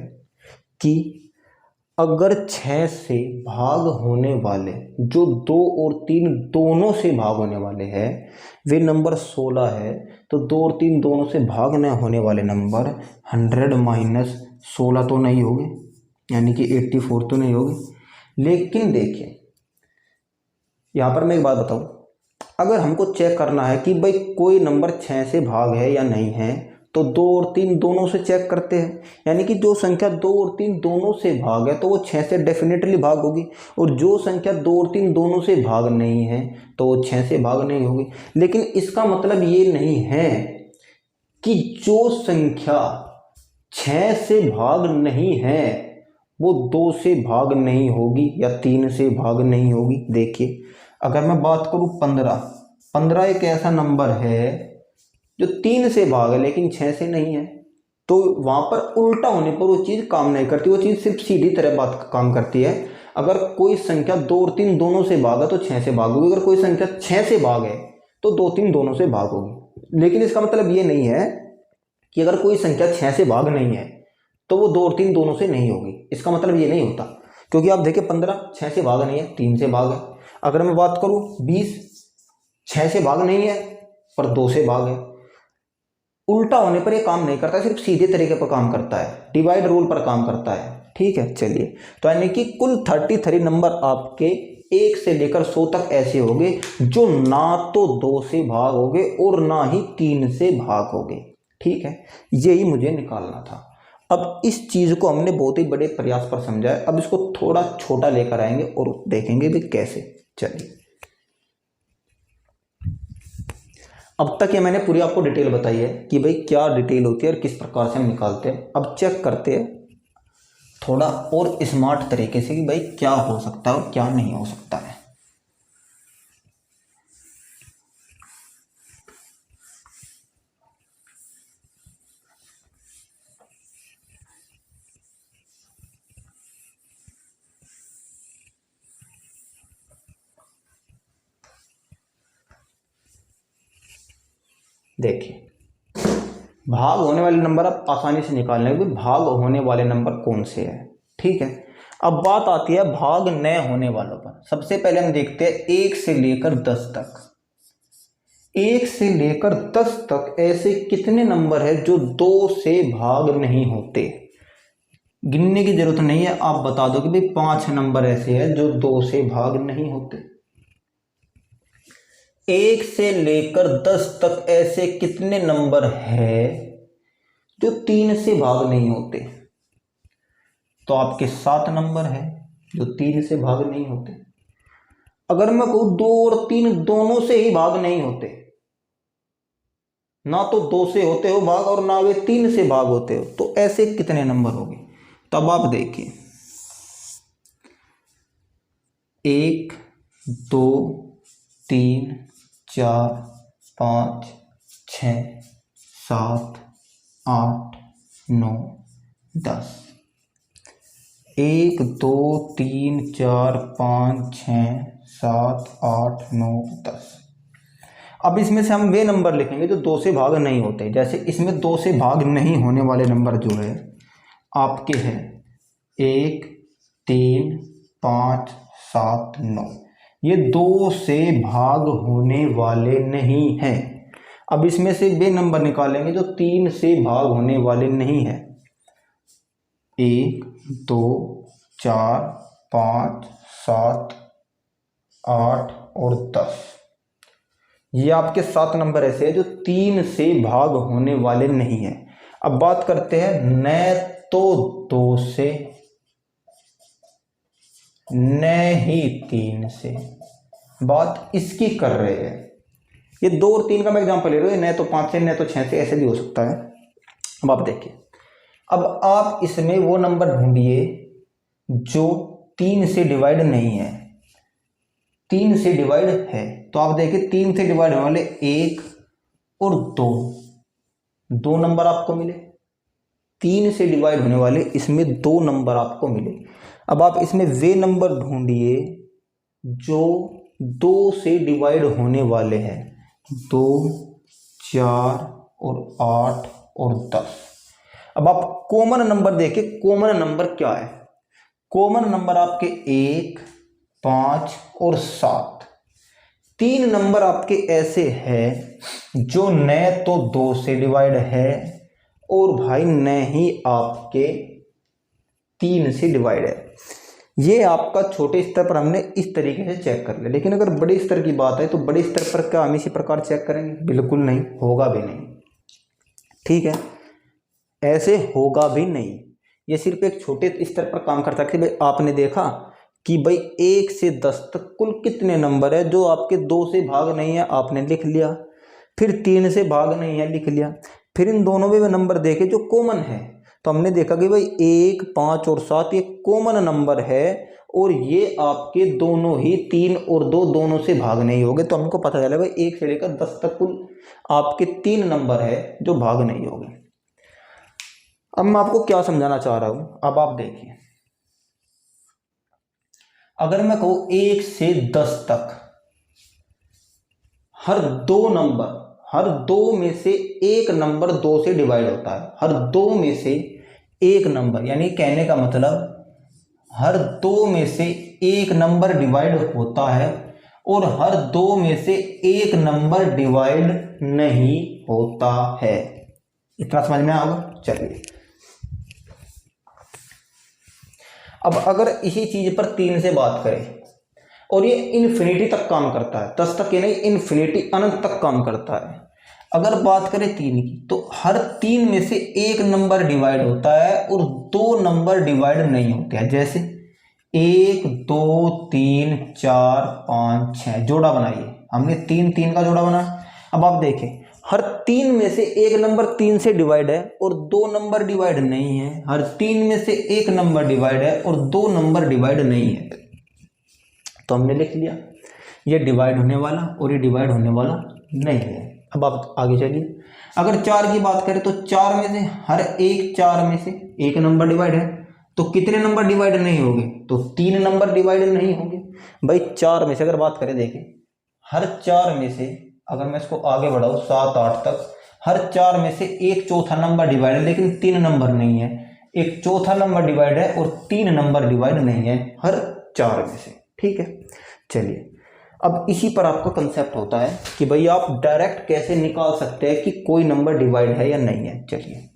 कि अगर 6 से भाग होने वाले जो 2 और 3 दोनों से भाग होने वाले हैं वे नंबर 16 है, तो 2 और 3 दोनों से भाग न होने वाले नंबर 100 माइनस 16 तो नहीं होंगे, यानी कि 84 तो नहीं होगी। लेकिन देखिए यहाँ पर मैं एक बात बताऊँ, अगर हमको चेक करना है कि भाई कोई नंबर 6 से भाग है या नहीं है, तो 2 और 3 दोनों से चेक करते हैं, यानी कि जो संख्या 2 और 3 दोनों से भाग है तो वो 6 से डेफिनेटली भाग होगी, और जो संख्या 2 और 3 दोनों से भाग नहीं है तो वो 6 से भाग नहीं होगी। लेकिन इसका मतलब ये नहीं है कि जो संख्या 6 से भाग नहीं है वो 2 से भाग नहीं होगी या 3 से भाग नहीं होगी। देखिए अगर मैं बात करूं 15 एक ऐसा नंबर है जो 3 से भाग है लेकिन 6 से नहीं है, तो वहां पर उल्टा होने पर वो चीज़ काम नहीं करती, वो चीज़ सिर्फ सीधी तरह बात काम करती है। अगर कोई संख्या 2 और 3 दोनों से भाग है तो 6 से भाग होगी, अगर कोई संख्या 6 से भाग है तो 2 3 दोनों से भाग होगी। लेकिन इसका मतलब ये नहीं है कि अगर कोई संख्या 6 से भाग नहीं है तो वो 2 और 3 दोनों से नहीं होगी, इसका मतलब ये नहीं होता। क्योंकि आप देखिए 15 6 से भाग नहीं है, 3 से भाग है। अगर मैं बात करूं 20 6 से भाग नहीं है पर 2 से भाग है। उल्टा होने पर ये काम नहीं करता, सिर्फ सीधे तरीके पर काम करता है, डिवाइड रूल पर काम करता है। ठीक है, चलिए तो यानी कि कुल 33 नंबर आपके 1 से लेकर 100 तक ऐसे होंगे जो ना तो 2 से भाग होंगे और ना ही 3 से भाग होंगे। ठीक है, यही मुझे निकालना था। अब इस चीज को हमने बहुत ही बड़े प्रयास पर समझा है, अब इसको थोड़ा छोटा लेकर आएंगे और देखेंगे भी कैसे। चलिए अब तक ये मैंने पूरी आपको डिटेल बताई है कि भाई क्या डिटेल होती है और किस प्रकार से हम निकालते हैं। अब चेक करते हैं थोड़ा और स्मार्ट तरीके से कि भाई क्या हो सकता है और क्या नहीं हो सकता है। देखिए भाग होने वाले नंबर आप आसानी से निकाल लेंगे, भाग होने वाले नंबर कौन से हैं। ठीक है, अब बात आती है भाग न होने वालों पर। सबसे पहले हम देखते हैं 1 से लेकर 10 तक। 1 से लेकर 10 तक ऐसे कितने नंबर है जो 2 से भाग नहीं होते? गिनने की जरूरत नहीं है, आप बता दो कि भाई 5 नंबर ऐसे हैं जो 2 से भाग नहीं होते। 1 से लेकर 10 तक ऐसे कितने नंबर है जो 3 से भाग नहीं होते? तो आपके 7 नंबर है जो 3 से भाग नहीं होते। अगर मैं कहूं 2 और 3 दोनों से ही भाग नहीं होते, ना तो 2 से होते हो भाग और ना वे 3 से भाग होते हो, तो ऐसे कितने नंबर होंगे? तब आप देखिए 1 2 3 4 5 6 7 8 9 10। 1 2 3 4 5 6 7 8 9 10। अब इसमें से हम वे नंबर लिखेंगे जो 2 से भाग नहीं होते। जैसे इसमें 2 से भाग नहीं होने वाले नंबर जो है आपके हैं 1 3 5 7 9, ये 2 से भाग होने वाले नहीं हैं। अब इसमें से वे नंबर निकालेंगे जो 3 से भाग होने वाले नहीं है। 1 2 4 5 7 8 और 10, ये आपके 7 नंबर ऐसे हैं जो 3 से भाग होने वाले नहीं है। अब बात करते हैं न तो 2 से न ही 3 से, बात इसकी कर रहे हैं। ये 2 और 3 का मैं एग्जांपल ले रहा हूँ, न तो 5 से न तो 6 से, ऐसे भी हो सकता है। अब आप देखिए, अब आप इसमें वो नंबर ढूंढिए जो 3 से डिवाइड नहीं है। 3 से डिवाइड है तो आप देखिए 3 से डिवाइड होने वाले 1 और 2 नंबर आपको मिले। 3 से डिवाइड होने वाले इसमें 2 नंबर आपको मिले। अब आप इसमें वे नंबर ढूंढिए जो 2 से डिवाइड होने वाले हैं। 2 4 और 8 और 10। अब आप कॉमन नंबर देखिए, कॉमन नंबर क्या है? कॉमन नंबर आपके 1 5 और 7। 3 नंबर आपके ऐसे हैं जो न तो 2 से डिवाइड है और भाई न ही आपके 3 से डिवाइड है। ये आपका छोटे स्तर पर हमने इस तरीके से चेक कर लिया, लेकिन अगर बड़े स्तर की बात है तो बड़े स्तर पर क्या हम इसी प्रकार चेक करेंगे? बिल्कुल नहीं, होगा भी नहीं। ठीक है, ऐसे होगा भी नहीं। ये सिर्फ एक छोटे स्तर पर काम करता है कि भाई आपने देखा कि भाई 1 से 10 तक कुल कितने नंबर है जो आपके 2 से भाग नहीं है, आपने लिख लिया। फिर 3 से भाग नहीं है, लिख लिया। फिर इन दोनों में वे नंबर देखे जो कॉमन है, तो हमने देखा कि भाई 1 5 और 7 ये कॉमन नंबर है और ये आपके दोनों ही 3 और 2 दोनों से भाग नहीं होंगे। तो हमको पता चला भाई 1 से लेकर 10 तक कुल आपके 3 नंबर है जो भाग नहीं होंगे। अब मैं आपको क्या समझाना चाह रहा हूं, अब आप देखिए, अगर मैं कहूं 1 से 10 तक हर 2 नंबर, हर 2 में से एक नंबर 2 से डिवाइड होता है। हर 2 में से एक नंबर, यानी कहने का मतलब हर 2 में से एक नंबर डिवाइड होता है और हर 2 में से एक नंबर डिवाइड नहीं होता है। इतना समझ में आ गया? चलिए, अब अगर इसी चीज पर 3 से बात करें और ये इन्फिनिटी तक काम करता है, 10 तक ये नहीं, इन्फिनिटी अनंत तक काम करता है। अगर बात करें 3 की तो हर 3 में से एक नंबर डिवाइड होता है और 2 नंबर डिवाइड नहीं होते हैं। जैसे 1 2 3 4 5 6 जोड़ा बनाइए, हमने 3 3 का जोड़ा बना। अब आप देखें हर 3 में से एक नंबर 3 से डिवाइड है और 2 नंबर डिवाइड नहीं है। हर 3 में से एक नंबर डिवाइड है और 2 नंबर डिवाइड नहीं है। तो हमने लिख लिया ये डिवाइड होने वाला और ये डिवाइड होने वाला नहीं है। अब आप आगे चलिए, अगर 4 की बात करें तो 4 में से हर एक 4 में से एक नंबर डिवाइड है, तो कितने नंबर डिवाइड नहीं होंगे? तो 3 नंबर डिवाइड नहीं होंगे। भाई 4 में से अगर बात करें, देखें हर 4 में से अगर मैं इसको आगे बढ़ाऊँ 7 8 तक, हर 4 में से एक चौथा नंबर डिवाइड है लेकिन 3 नंबर नहीं है। एक चौथा नंबर डिवाइड है और 3 नंबर डिवाइड नहीं है हर 4 में से। ठीक है, चलिए, अब इसी पर आपका कंसेप्ट होता है कि भाई आप डायरेक्ट कैसे निकाल सकते हैं कि कोई नंबर डिवाइड है या नहीं है। चलिए,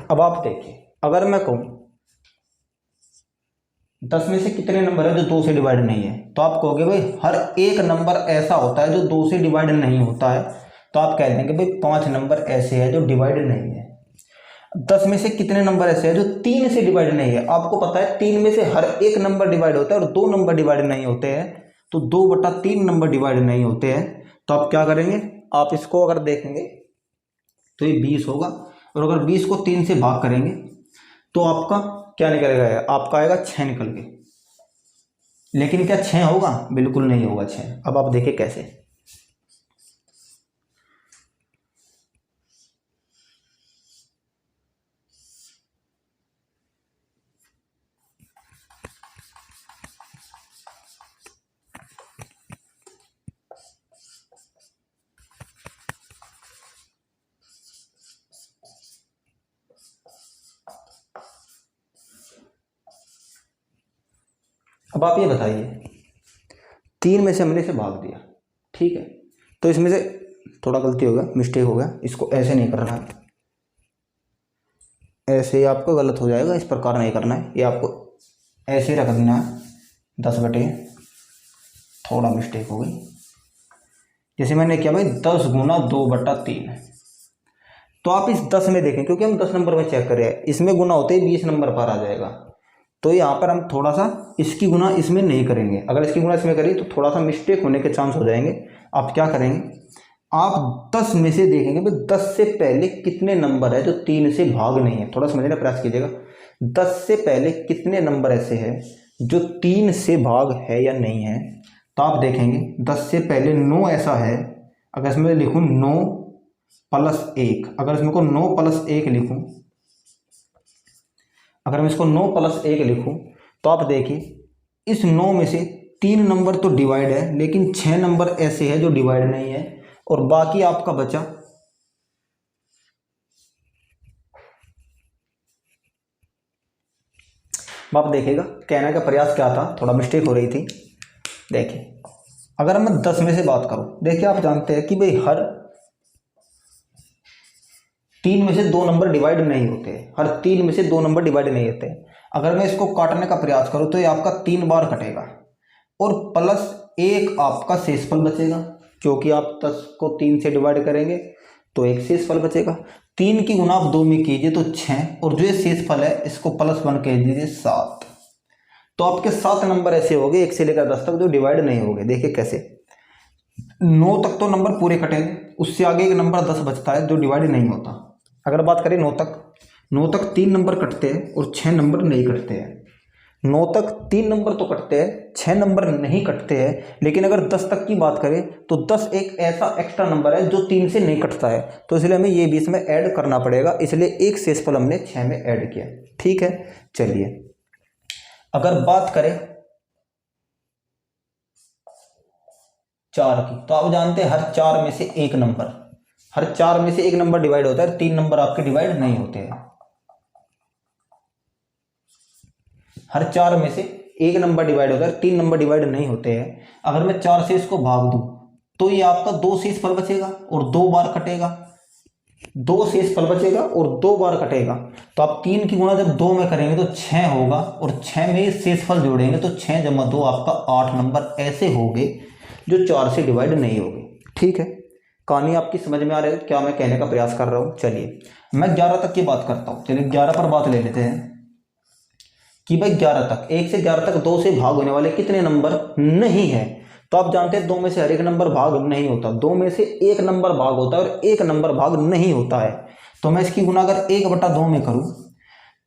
अब आप देखिए, अगर मैं कहूँ 10 में से कितने नंबर है जो 2 से डिवाइड नहीं है, तो आप कहोगे भाई हर एक नंबर ऐसा होता है जो 2 से डिवाइड नहीं होता है, तो आप कह देंगे भाई 5 नंबर ऐसे हैं जो डिवाइड नहीं है। 10 में से कितने नंबर ऐसे हैं जो 3 से डिवाइड नहीं है, आपको पता है 3 में से हर एक नंबर डिवाइड होता है और 2 नंबर डिवाइड नहीं होते हैं, तो 2/3 नंबर डिवाइड नहीं होते हैं। तो आप क्या करेंगे, आप इसको अगर देखेंगे तो ये 20 होगा, और अगर 20 को 3 से भाग करेंगे तो आपका क्या निकलेगा, आपका आएगा 6 निकल के। लेकिन क्या 6 होगा, बिल्कुल नहीं होगा 6। अब आप देखिए कैसे। अब आप ये बताइए, 3 में से हमने इसे भाग दिया, ठीक है, तो इसमें से थोड़ा गलती हो गया, मिस्टेक हो गया, इसको ऐसे नहीं करना है, ऐसे ही आपको गलत हो जाएगा, इस प्रकार नहीं करना है, ये आपको ऐसे ही रख देना है 10 बटे, थोड़ा मिस्टेक हो गई। जैसे मैंने किया भाई 10 गुना 2/3, तो आप इस 10 में देखें, क्योंकि हम 10 नंबर में चेक कर रहे हैं, इसमें गुना होते ही 20 नंबर पर आ जाएगा, तो यहाँ पर हम थोड़ा सा इसकी गुना इसमें नहीं करेंगे, अगर इसकी गुना इसमें करें तो थोड़ा सा मिस्टेक होने के चांस हो जाएंगे। आप क्या करेंगे, आप 10 में से देखेंगे भाई 10 से पहले कितने नंबर है जो 3 से भाग नहीं है, थोड़ा समझने का प्रयास कीजिएगा। 10 से पहले कितने नंबर ऐसे हैं जो 3 से भाग है या नहीं है, तो आप देखेंगे 10 से पहले 9 ऐसा है, अगर इसमें लिखूँ 9 + 1, अगर इसमें को 9 + 1 लिखूँ, अगर मैं इसको 9 + 1 लिखूं, तो आप देखिए इस 9 में से 3 नंबर तो डिवाइड है, लेकिन 6 नंबर ऐसे हैं जो डिवाइड नहीं है, और बाकी आपका बचा आप देखिएगा, कहने का प्रयास क्या था, थोड़ा मिस्टेक हो रही थी। देखिए अगर मैं 10 में से बात करूं, देखिए आप जानते हैं कि भाई हर 3 में से 2 नंबर डिवाइड नहीं होते, हर 3 में से 2 नंबर डिवाइड नहीं होते। अगर मैं इसको काटने का प्रयास करूं तो ये आपका 3 बार कटेगा, और +1 आपका शेषफल बचेगा, क्योंकि आप 10 को 3 से डिवाइड करेंगे तो एक शेषफल बचेगा। 3 की गुना आप 2 में कीजिए तो 6, और जो ये शेषफल है इसको +1 कह दीजिए 7। तो आपके 7 नंबर ऐसे हो गए 1 से लेकर 10 तक जो डिवाइड नहीं हो गए। देखिए कैसे, 9 तक तो नंबर पूरे कटेंगे, उससे आगे एक नंबर 10 बचता है जो डिवाइड नहीं होता। अगर बात करें 9 तक 3 नंबर कटते हैं और 6 नंबर नहीं कटते हैं। 9 तक 3 नंबर तो कटते हैं, 6 नंबर नहीं कटते हैं, लेकिन अगर 10 तक की बात करें तो 10 एक ऐसा एक्स्ट्रा नंबर है जो 3 से नहीं कटता है, तो इसलिए हमें ये भी इसमें ऐड करना पड़ेगा, इसलिए एक शेषफल हमने 6 में ऐड किया। ठीक है, चलिए अगर बात करें 4 की, तो आप जानते हैं हर 4 में से एक नंबर, हर 4 में से एक नंबर डिवाइड होता है, 3 नंबर आपके डिवाइड नहीं होते हैं। हर 4 में से एक नंबर डिवाइड होता है, 3 नंबर डिवाइड नहीं होते हैं। अगर मैं 4 से इसको भाग दूं तो ये आपका 2 शेषफल बचेगा और 2 बार कटेगा, 2 शेषफल बचेगा और 2 बार कटेगा। तो आप 3 की गुणा जब 2 में करेंगे तो 6 होगा, और 6 में शेषफल जोड़ेंगे तो 6 + 2 आपका 8 नंबर ऐसे होंगे जो 4 से डिवाइड नहीं होंगे। ठीक है, कहानी आपकी समझ में आ रही है क्या मैं कहने का प्रयास कर रहा हूँ। चलिए मैं 11 तक की बात करता हूँ। चलिए 11 पर बात ले लेते हैं कि भाई 11 तक, 1 से 11 तक 2 से भाग होने वाले कितने नंबर नहीं है। तो आप जानते हैं 2 में से हर एक नंबर भाग नहीं होता, 2 में से एक नंबर भाग होता है और एक नंबर भाग नहीं होता है। तो मैं इसकी गुना अगर 1/2 में करूं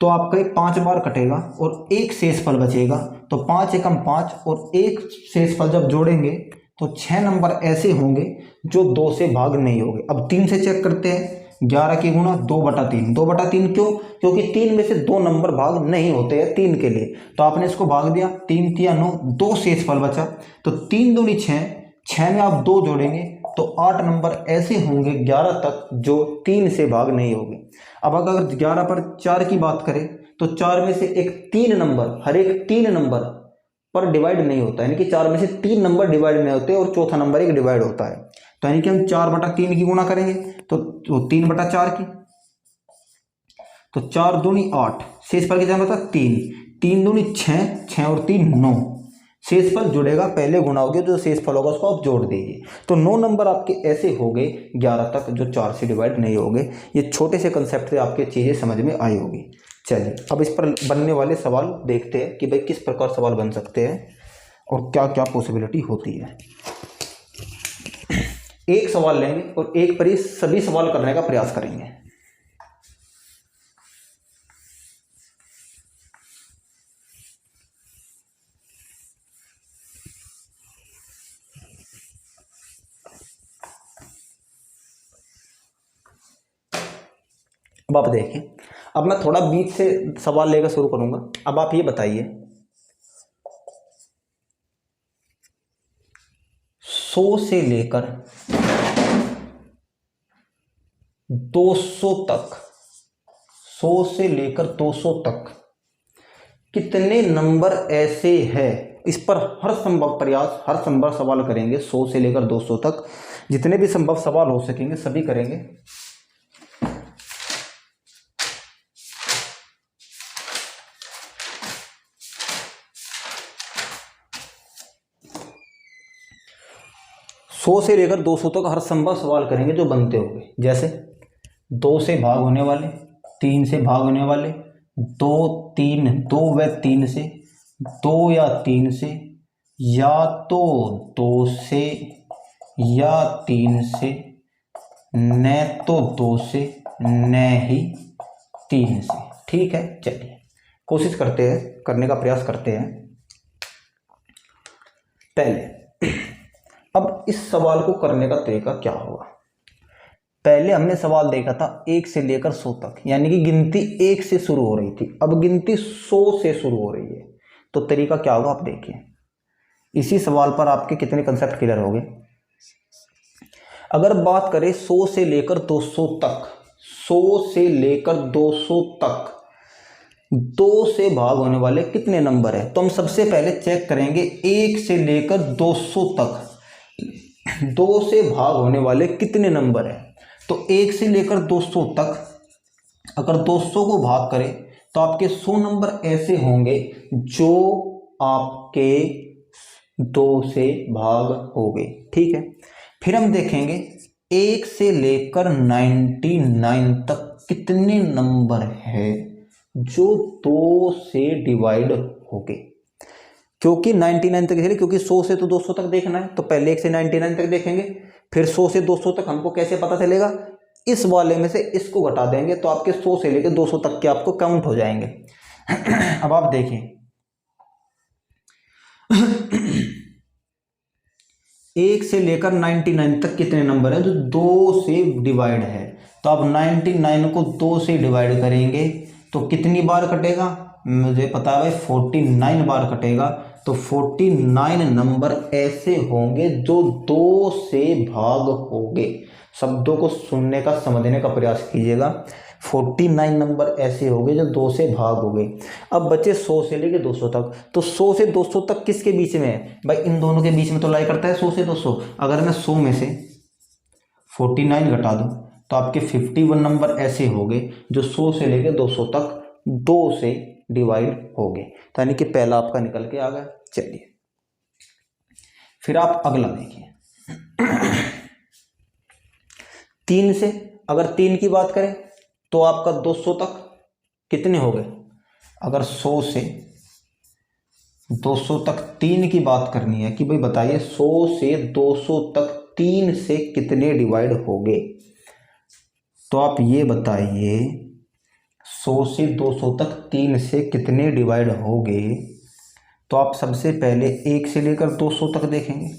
तो आपका 5 बार कटेगा और एक शेषफल बचेगा। तो 5 × 5 और एक शेषफल जब जोड़ेंगे तो 6 नंबर ऐसे होंगे जो 2 से भाग नहीं होंगे। अब 3 से चेक करते हैं, 11 की गुणा 2/3, 2/3 क्यों, क्योंकि 3 में से 2 नंबर भाग नहीं होते हैं 3 के लिए, तो आपने इसको भाग दिया, 3 × 9, 2 शेषफल बचा, तो 3 दूनी 6, 6 में आप 2 जोड़ेंगे तो 8 नंबर ऐसे होंगे 11 तक जो 3 से भाग नहीं होंगे। अब अगर 11 पर 4 की बात करें तो 4 में से एक 3 नंबर, हर एक 3 नंबर पर डिवाइड नहीं होता है, यानी कि 4 में से 3 नंबर डिवाइड नहीं होते और चौथा नंबर एक डिवाइड होता है। तो यानी कि हम 4/3 की गुणा करेंगे तो 3/4 की, तो 4 दूनी 8, शेष पर कितना बता 3, 3 दूनी 6, 6 और 3 9, शेष फल जुड़ेगा, पहले गुणा होगा, जो शेष फल होगा उसको आप जोड़ दीजिए। तो 9 नंबर आपके ऐसे हो गए 11 तक जो 4 से डिवाइड नहीं होंगे। ये छोटे से कंसेप्ट से आपके चीज़ें समझ में आई होगी। चलिए अब इस पर बनने वाले सवाल देखते हैं कि भाई किस प्रकार सवाल बन सकते हैं और क्या क्या पॉसिबिलिटी होती है। एक सवाल लेंगे और एक पर ही सभी सवाल करने का प्रयास करेंगे। अब आप देखिए, अब मैं थोड़ा बीच से सवाल लेकर शुरू करूंगा। अब आप ये बताइए 100 से लेकर 200 तक, 100 से लेकर 200 तक कितने नंबर ऐसे हैं। इस पर हर संभव प्रयास, हर संभव सवाल करेंगे। 100 से लेकर 200 तक जितने भी संभव सवाल हो सकेंगे सभी करेंगे। सौ से लेकर 200 तक हर संभव सवाल करेंगे जो बनते होंगे। जैसे 2 से भाग होने वाले, 3 से भाग होने वाले, 2 3 2 व 3 से, 2 या 3 से, या तो 2 से या 3 से, न तो 2 से न ही 3 से। ठीक है, चलिए कोशिश करते हैं, करने का प्रयास करते हैं। पहले अब इस सवाल को करने का तरीका क्या होगा। पहले हमने सवाल देखा था 1 से लेकर 100 तक, यानी कि गिनती 1 से शुरू हो रही थी। अब गिनती 100 से शुरू हो रही है। तो तरीका क्या होगा आप देखिए। इसी सवाल पर आपके कितने कंसेप्ट क्लियर हो गए। अगर बात करें 100 से लेकर 200 तक, 100 से लेकर 200 तक 2 से भाग होने वाले कितने नंबर है, तो हम सबसे पहले चेक करेंगे 1 से लेकर 200 तक 2 से भाग होने वाले कितने नंबर है। तो 1 से लेकर 200 तक अगर 200 को भाग करें तो आपके 100 नंबर ऐसे होंगे जो आपके 2 से भाग हो गए। ठीक है, फिर हम देखेंगे 1 से लेकर 99 तक कितने नंबर है जो 2 से डिवाइड हो गए। क्योंकि 99 तक है, क्योंकि 100 से तो 200 तक देखना है, तो पहले 1 से 99 तक देखेंगे, फिर 100 से 200 तक हमको कैसे पता चलेगा, इस वाले में से इसको घटा देंगे तो आपके 100 से लेकर 200 तक के आपको काउंट हो जाएंगे। अब आप देखें 1 से लेकर 99 तक कितने नंबर है जो 2 से डिवाइड है। तो आप 99 को 2 से डिवाइड करेंगे तो कितनी बार कटेगा, मुझे पता है भाई 49 बार कटेगा। तो 49 नंबर ऐसे होंगे जो 2 से भाग होंगे। शब्दों को सुनने का, समझने का प्रयास कीजिएगा। 49 नंबर ऐसे होंगे जो 2 से भाग हो गए। अब बचे 100 से लेके 200 तक। तो 100 से 200 तक किसके बीच में है भाई, इन दोनों के बीच में तो लाई करता है 100 से 200। अगर मैं 100 में से 49 घटा दूं तो आपके 51 नंबर ऐसे हो गए जो 100 से लेके 200 तक 2 से डिवाइड हो गए। यानी कि पहला आपका निकल के आ गया। चलिए फिर आप अगला देखिए 3 से, अगर 3 की बात करें तो आपका 200 तक कितने हो गए। अगर 100 से 200 तक 3 की बात करनी है कि भाई बताइए 100 से 200 तक 3 से कितने डिवाइड हो गए, तो आप ये बताइए 100 से 200 तक 3 से कितने डिवाइड हो गए। तो आप सबसे पहले 1 से लेकर 200 तक देखेंगे।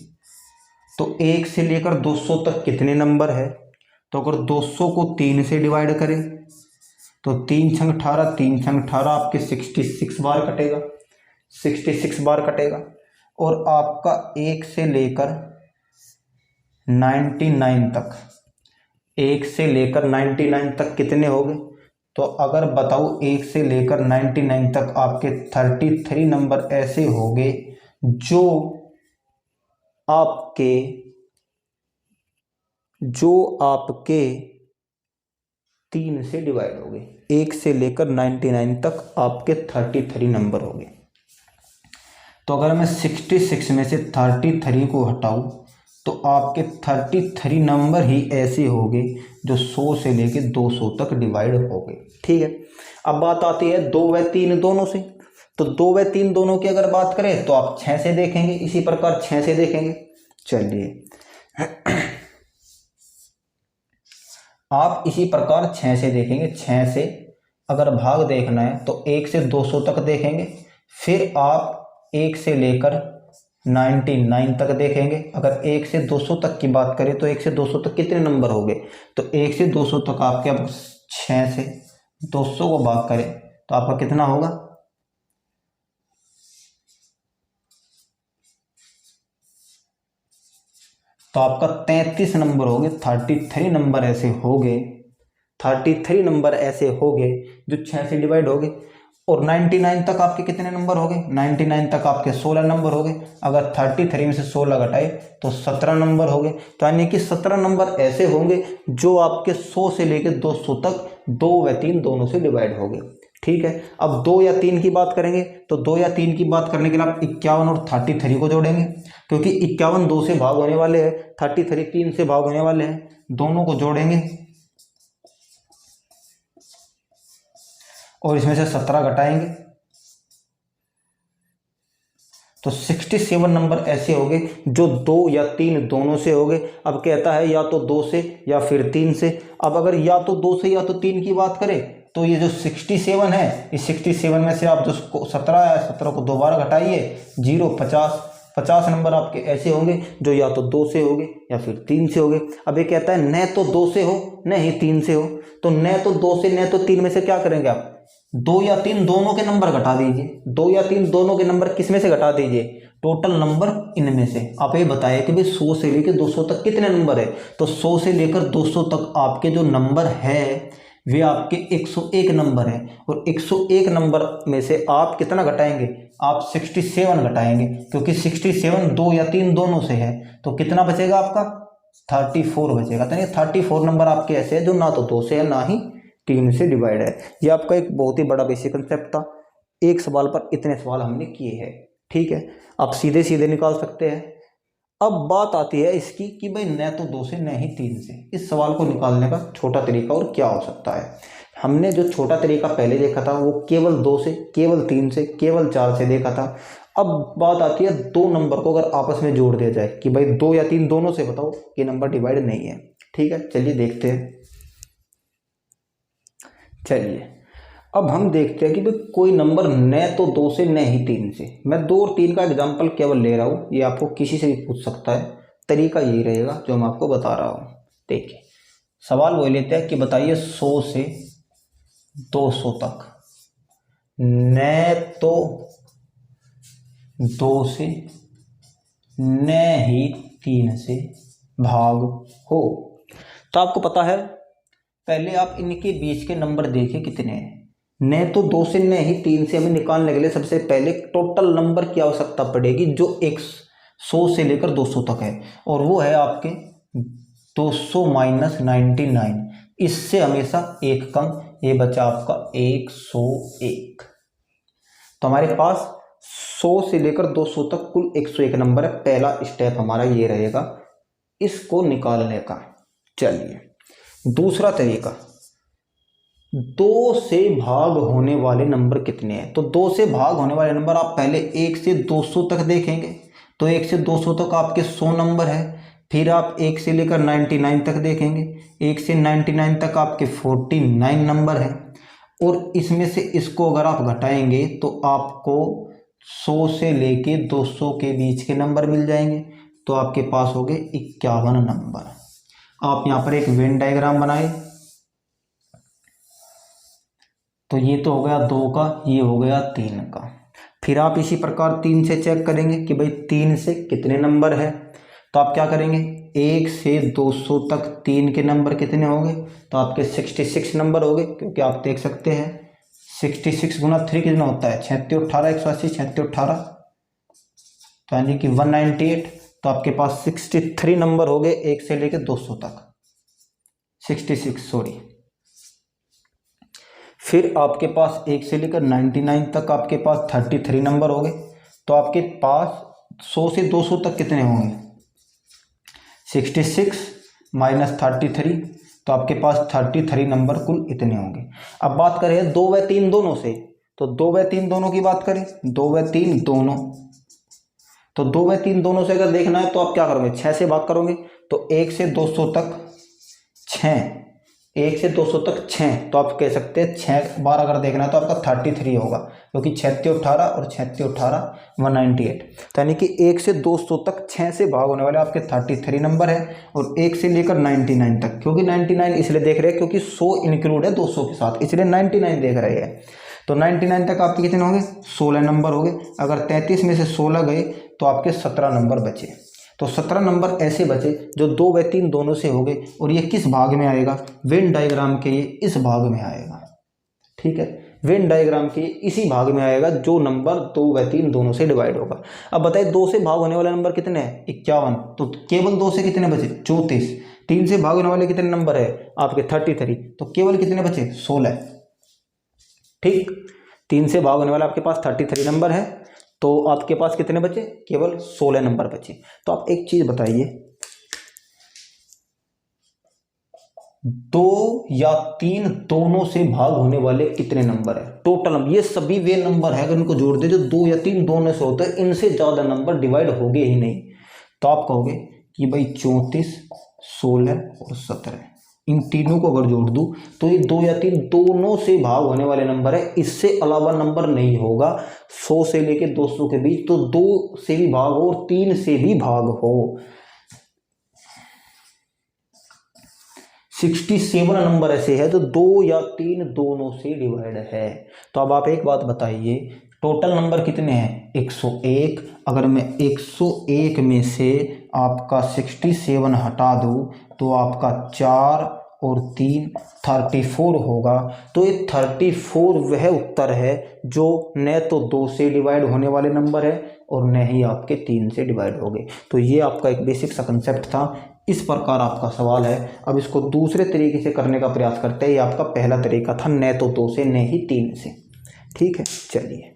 तो 1 से लेकर 200 तक कितने नंबर है, तो अगर 200 को 3 से डिवाइड करें तो 3 छंग 18, 3 छंग 18 आपके 66 बार कटेगा, 66 बार कटेगा। और आपका 1 से लेकर 99 तक, 1 से लेकर 99 तक कितने हो गए। तो अगर बताओ 1 से लेकर 99 तक आपके 33 नंबर ऐसे हो गए जो आपके 3 से डिवाइड हो गए। 1 से लेकर 99 तक आपके 33 नंबर हो गए। तो अगर मैं 66 में से 33 को हटाऊं तो आपके 33 नंबर ही ऐसे हो गए जो 100 से लेके 200 तक डिवाइड हो गए। ठीक है, अब बात आती है 2 व 3 दोनों से। तो 2 व 3 दोनों की अगर बात करें तो आप 6 से देखेंगे, इसी प्रकार 6 से देखेंगे। चलिए आप इसी प्रकार 6 से देखेंगे। 6 से अगर भाग देखना है तो 1 से 200 तक देखेंगे, फिर आप 1 से लेकर 99 तक देखेंगे। अगर 1 से 200 तक की बात करें तो 1 से 200 तक कितने नंबर हो गए, तो 1 से 200 तक आपके, अब 6 से 200 को भाग करें तो आपका कितना होगा, तो आपका 33 नंबर हो गए। 33 नंबर ऐसे हो गए, 33 नंबर ऐसे हो गए जो 6 से डिवाइड हो गए। और 99 तक आपके कितने नंबर हो गए, 99 तक आपके 16 नंबर हो गए। अगर 33 में से 16 घटाए तो 17 नंबर हो गए। तो यानी कि 17 नंबर ऐसे होंगे जो आपके 100 से लेकर 200 तक 2 व 3 दोनों से डिवाइड हो गए। ठीक है, अब 2 या 3 की बात करेंगे तो 2 या 3 की बात करने के लिए आप 51 और 33 को जोड़ेंगे, क्योंकि 51 2 से भाग होने वाले हैं, 33 3 से भाग होने वाले हैं, दोनों को जोड़ेंगे और इसमें से 17 घटाएंगे तो 67 नंबर ऐसे हो गए जो 2 या 3 दोनों से हो गए। अब कहता है या तो 2 से या फिर 3 से। अब अगर या तो 2 से या तो 3 की बात करें तो ये जो 67 है, इस 67 में से आप जो 17 है, 17 को 2 बार घटाइए, 0 50 नंबर आपके ऐसे होंगे जो या तो 2 से होंगे या फिर 3 से होंगे। अब ये कहता है न तो 2 से हो न ही 3 से हो, तो न तो 2 से न तो 3 में से क्या करेंगे आप, 2 या 3 दोनों के नंबर घटा दीजिए। 2 या 3 दोनों के नंबर किस में से घटा दीजिए, टोटल नंबर इनमें से। आप ये बताइए कि भाई 100 से लेकर 200 तक कितने नंबर है, तो 100 से लेकर 200 तक आपके जो नंबर है वे आपके 101 नंबर है। और 101 नंबर में से आप कितना घटाएंगे, आप 67 घटाएंगे, क्योंकि 67 2 या 3 दोनों से है। तो कितना बचेगा आपका, 34 बचेगा। तो ये 34 नंबर आपके ऐसे है जो ना तो 2 से है ना ही 3 से डिवाइड है। ये आपका एक बहुत ही बड़ा बेसिक कंसेप्ट था। एक सवाल पर इतने सवाल हमने किए हैं। ठीक है, आप सीधे सीधे निकाल सकते हैं। अब बात आती है इसकी कि भाई न तो 2 से न ही 3 से, इस सवाल को निकालने का छोटा तरीका और क्या हो सकता है। हमने जो छोटा तरीका पहले देखा था वो केवल 2 से, केवल 3 से, केवल 4 से देखा था। अब बात आती है 2 नंबर को अगर आपस में जोड़ दिया जाए कि भाई 2 या 3 दोनों से बताओ ये नंबर डिवाइड नहीं है। ठीक है, चलिए देखते हैं। चलिए अब हम देखते हैं कि भाई कोई नंबर न तो 2 से न ही 3 से। मैं 2 और 3 का एग्जांपल केवल ले रहा हूँ, ये आपको किसी से भी पूछ सकता है। तरीका यही रहेगा जो मैं आपको बता रहा हूँ। देखिए सवाल वही लेते हैं कि बताइए 100 से 200 तक न तो 2 से न ही 3 से भाग हो। तो आपको पता है पहले आप इनके बीच के नंबर देखिए कितने हैं। न तो 2 से न ही 3 से हमें निकालने के लिए सबसे पहले टोटल नंबर की आवश्यकता पड़ेगी जो 100 से लेकर 200 तक है, और वो है आपके 200 माइनस 99। इससे हमेशा एक कम, ये बचा आपका 101। तो हमारे पास 100 से लेकर 200 तक कुल 101 नंबर है। पहला स्टेप हमारा ये रहेगा इसको निकालने का। चलिए दूसरा तरीका, 2 से भाग होने वाले नंबर कितने हैं। तो 2 से भाग होने वाले नंबर आप पहले 1 से 200 तक देखेंगे, तो 1 से 200 तक आपके 100 नंबर है। फिर आप 1 से लेकर 99 तक देखेंगे, 1 से 99 तक आपके 49 नंबर है। और इसमें से इसको अगर आप घटाएंगे तो आपको 100 से लेके 200 के बीच के नंबर मिल जाएंगे, तो आपके पास हो गए 51 नंबर। आप यहाँ पर एक वेन डायग्राम बनाए, तो ये तो हो गया 2 का, ये हो गया 3 का। फिर आप इसी प्रकार 3 से चेक करेंगे कि भाई 3 से कितने नंबर है। तो आप क्या करेंगे, 1 से 200 तक 3 के नंबर कितने हो गए, तो आपके 66 नंबर हो गए। क्योंकि आप देख सकते हैं 66 गुना 3 कितना होता है, 36 18 180 36 18, तो यानी कि 198। तो आपके पास 63 नंबर हो गए 1 से लेकर 200 तक, 66 सॉरी। फिर आपके पास 1 से लेकर 99 तक आपके पास 33 नंबर हो गए। तो आपके पास 100 से 200 तक कितने होंगे? 66 माइनस 33, तो आपके पास 33 नंबर कुल इतने होंगे। अब बात करें 2 व 3 दोनों से, तो 2 व 3 दोनों की बात करें, 2 व 3 दोनों, तो 2 व 3 दोनों से अगर देखना है तो आप क्या करोगे? 6 से भाग करोगे, तो 1 से 200 तक 6, 1 से 200 तक 6, तो आप कह सकते हैं 6 बार अगर देखना है तो आपका 33 होगा, क्योंकि 6 18 और 6 18 198, तो यानी कि 1 से 200 तक 6 से भाग होने वाले आपके 33 नंबर है। और 1 से लेकर 99 तक, क्योंकि 99 इसलिए देख रहे हैं क्योंकि 100 इंक्लूड है 200 के साथ, इसलिए 99 देख रहे हैं। तो 99 तक आपके कितने होंगे? 16 नंबर हो गए। अगर 33 में से 16 गए तो आपके 17 नंबर बचे। तो 17 नंबर ऐसे बचे जो 2 व 3 दोनों से हो गए। और ये किस भाग में आएगा? वेन डायग्राम के ये इस भाग में आएगा। ठीक है, वेन डायग्राम के इसी भाग में आएगा जो नंबर 2 व 3 दोनों से डिवाइड होगा। अब बताइए 2 से भाग होने वाले नंबर कितने हैं? 51, तो केवल 2 से कितने बचे? 34। 3 से भाग होने वाले कितने नंबर है? आपके 33, तो केवल कितने बचे? 16। ठीक, 3 से भाग होने वाला आपके पास 33 नंबर है, तो आपके पास कितने बचे? केवल 16 नंबर बचे। तो आप एक चीज बताइए, 2 या 3 दोनों से भाग होने वाले कितने नंबर है? टोटल ये सभी वे नंबर है, अगर इनको जोड़ दे जो 2 या 3 दोनों से होते हैं, इनसे ज्यादा नंबर डिवाइड होंगे ही नहीं। तो आप कहोगे कि भाई 34, 16 और 17, इन तीनों को अगर जोड़ दूं तो ये 2 या 3 दोनों से भाग होने वाले नंबर है, इससे अलावा नंबर नहीं होगा 100 से लेके 200 के बीच। तो 2 से भी भाग हो और 3 से भी भाग हो। 67 नंबर ऐसे है जो 2 या 3 दोनों से डिवाइड है। तो अब आप एक बात बताइए, टोटल नंबर कितने हैं? 101। अगर मैं 101 में से आपका 67 हटा दूं तो आपका 4 और 3 34 होगा। तो ये 34 वह उत्तर है जो न तो 2 से डिवाइड होने वाले नंबर है और न ही आपके 3 से डिवाइड हो गए। तो ये आपका एक बेसिक सा कंसेप्ट था। इस प्रकार आपका सवाल है। अब इसको दूसरे तरीके से करने का प्रयास करते हैं। ये आपका पहला तरीका था, न तो 2 से न ही 3 से। ठीक है, चलिए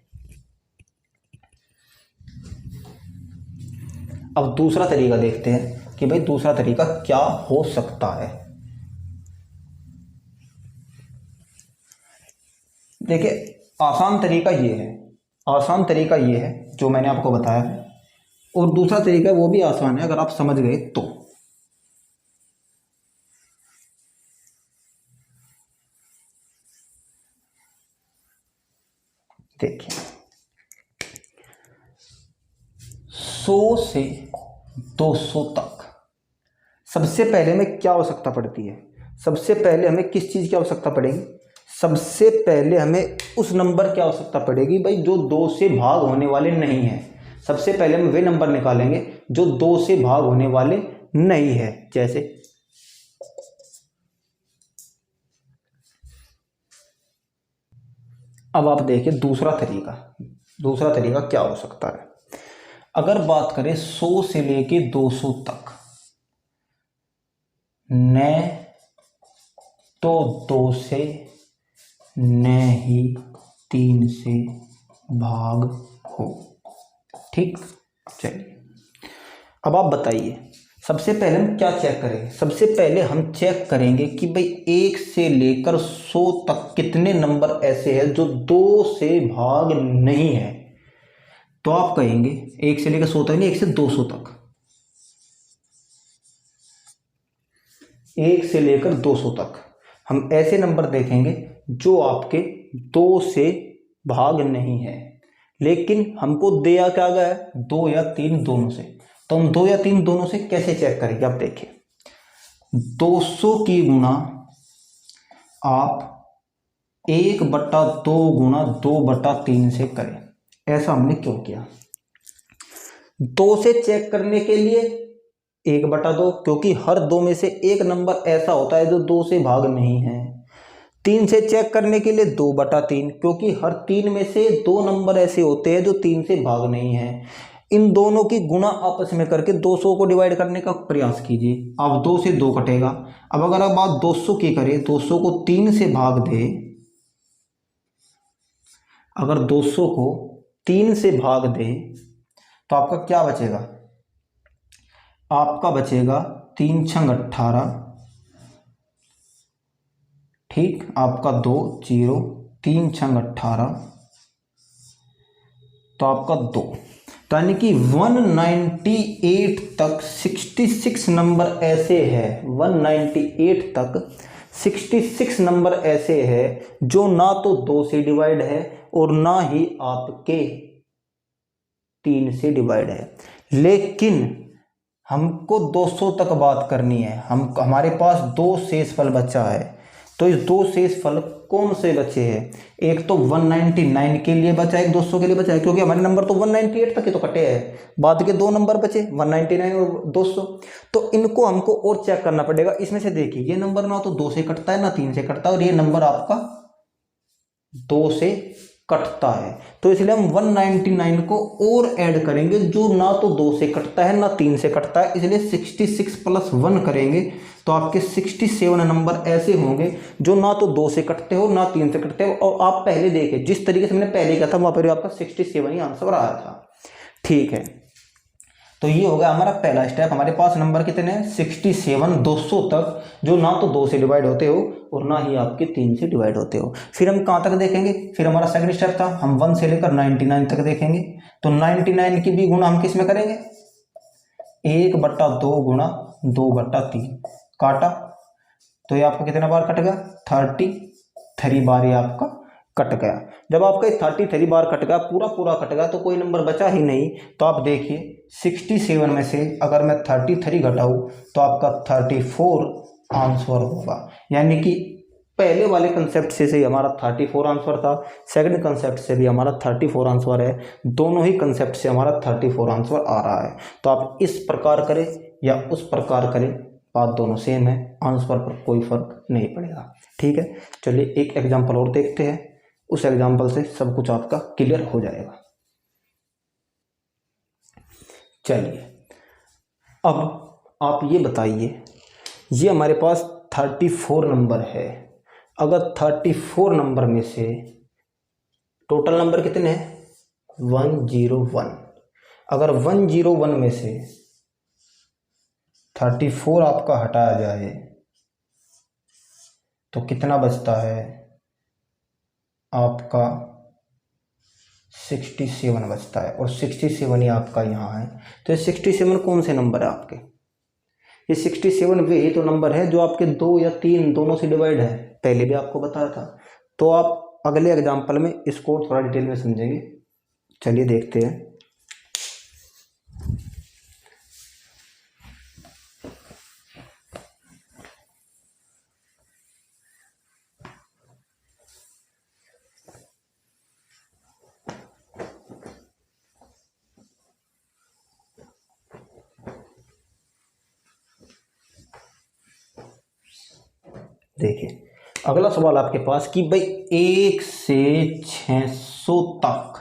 अब दूसरा तरीका देखते हैं कि भाई दूसरा तरीका क्या हो सकता है। देखिए आसान तरीका ये है, आसान तरीका ये है जो मैंने आपको बताया है, और दूसरा तरीका वो भी आसान है अगर आप समझ गए तो। देखिए 100 से 200 तक सबसे पहले हमें क्या आवश्यकता पड़ती है? सबसे पहले हमें किस चीज़ की आवश्यकता पड़ेगी? सबसे पहले हमें उस नंबर की आवश्यकता पड़ेगी भाई जो 2 से भाग होने वाले नहीं है। सबसे पहले हम वे नंबर निकालेंगे जो 2 से भाग होने वाले नहीं है। जैसे अब आप देखिए दूसरा तरीका क्या हो सकता है। अगर बात करें 100 से लेके 200 तक, न तो 2 से न ही 3 से भाग हो। ठीक, चलिए अब आप बताइए सबसे पहले हम क्या चेक करेंगे? सबसे पहले हम चेक करेंगे कि भाई 1 से लेकर 100 तक कितने नंबर ऐसे हैं जो 2 से भाग नहीं है। तो आप कहेंगे 1 से लेकर 100 तक नहीं, 1 से 200 तक, 1 से लेकर 200 तक हम ऐसे नंबर देखेंगे जो आपके 2 से भाग नहीं है, लेकिन हमको दिया क्या गया है? 2 या 3 दोनों से। तो हम 2 या 3 दोनों से कैसे चेक करेंगे? आप देखिए 200 की गुणा आप 1/2 गुणा 2/3 से करें। ऐसा हमने क्यों किया? 2 से चेक करने के लिए 1/2, क्योंकि हर 2 में से एक नंबर ऐसा होता है जो 2 से भाग नहीं है। 3 से चेक करने के लिए 2/3, क्योंकि हर 3 में से 2 नंबर ऐसे होते हैं जो 3 से भाग नहीं है। इन दोनों की गुणा आपस में करके 200 को डिवाइड करने का प्रयास कीजिए। अब 2 से 2 कटेगा। अब अगर आप बात 200 की करें, 200 को 3 से भाग दे अगर 200 को 3 से भाग दे तो आपका क्या बचेगा, आपका बचेगा 3 छंग 18, ठीक, आपका 2 0, 3 छंग 18, तो आपका 2, तो यानी कि 198 तक 66 नंबर ऐसे है, 198 तक 66 नंबर ऐसे है जो ना तो 2 से डिवाइड है और ना ही आपके 3 से डिवाइड है। लेकिन हमको 200 तक बात करनी है, हमारे पास 2 शेषफल बचा है। तो इस 2 शेषफल कौन से बचे हैं, एक तो 199 के लिए बचा है, एक 200 के लिए बचा है, क्योंकि हमारे नंबर तो 198 तक के तो कटे हैं, बाद के 2 नंबर बचे 199 और 200। तो इनको हमको और चेक करना पड़ेगा। इसमें से देखिए ये नंबर ना तो 2 से कटता है ना 3 से कटता है, और ये नंबर आपका 2 से कटता है। तो इसलिए हम 199 को और ऐड करेंगे जो ना तो 2 से कटता है ना 3 से कटता है, इसलिए 66 + 1 करेंगे तो आपके 67 नंबर ऐसे होंगे जो ना तो 2 से कटते हो ना 3 से कटते हो। और आप पहले देखें जिस तरीके से मैंने पहले किया था वहां पर आपका 67 ही आंसर आया था, ठीक है। तो ये होगा हमारा पहला स्टेप। हमारे पास नंबर कितने हैं, 67 200 तक जो ना तो 2 से डिवाइड होते हो और ना ही आपके 3 से डिवाइड होते हो। फिर हम कहाँ तक देखेंगे, फिर हमारा सेकंड स्टेप था, हम 1 से लेकर 99 तक देखेंगे। तो 99 की भी गुणा हम किस में करेंगे, 1/2 गुणा 2/3 काटा, तो ये आपका कितना बार कट गया, 33 बार ये आपका कट गया। जब आपका 33 बार कट गया, पूरा पूरा कट गया, तो कोई नंबर बचा ही नहीं। तो आप देखिए 67 में से अगर मैं 33 घटाऊं तो आपका 34 आंसर होगा। यानी कि पहले वाले कंसेप्ट से ही हमारा 34 आंसर था, सेकंड कंसेप्ट से भी हमारा 34 आंसर है, दोनों ही कंसेप्ट से हमारा 34 आंसर आ रहा है। तो आप इस प्रकार करें या उस प्रकार करें, बात दोनों सेम है, आंसर पर कोई फर्क नहीं पड़ेगा, ठीक है। चलिए एक एग्जांपल और देखते हैं, उस एग्जांपल से सब कुछ आपका क्लियर हो जाएगा। चलिए अब आप ये बताइए, ये हमारे पास 34 नंबर है। अगर 34 नंबर में से टोटल नंबर कितने हैं, 101, अगर 101 में से 34 आपका हटाया जाए तो कितना बचता है, आपका 67 बचता है, और 67 ही आपका यहाँ है। तो ये 67 कौन से नंबर है आपके, ये 67 वे तो नंबर है जो आपके 2 या 3 दोनों से डिवाइड है, पहले भी आपको बताया था। तो आप अगले एग्जाम्पल में इसको थोड़ा डिटेल में समझेंगे। चलिए देखते हैं। देखिए अगला सवाल आपके पास कि भाई 1 से 600 तक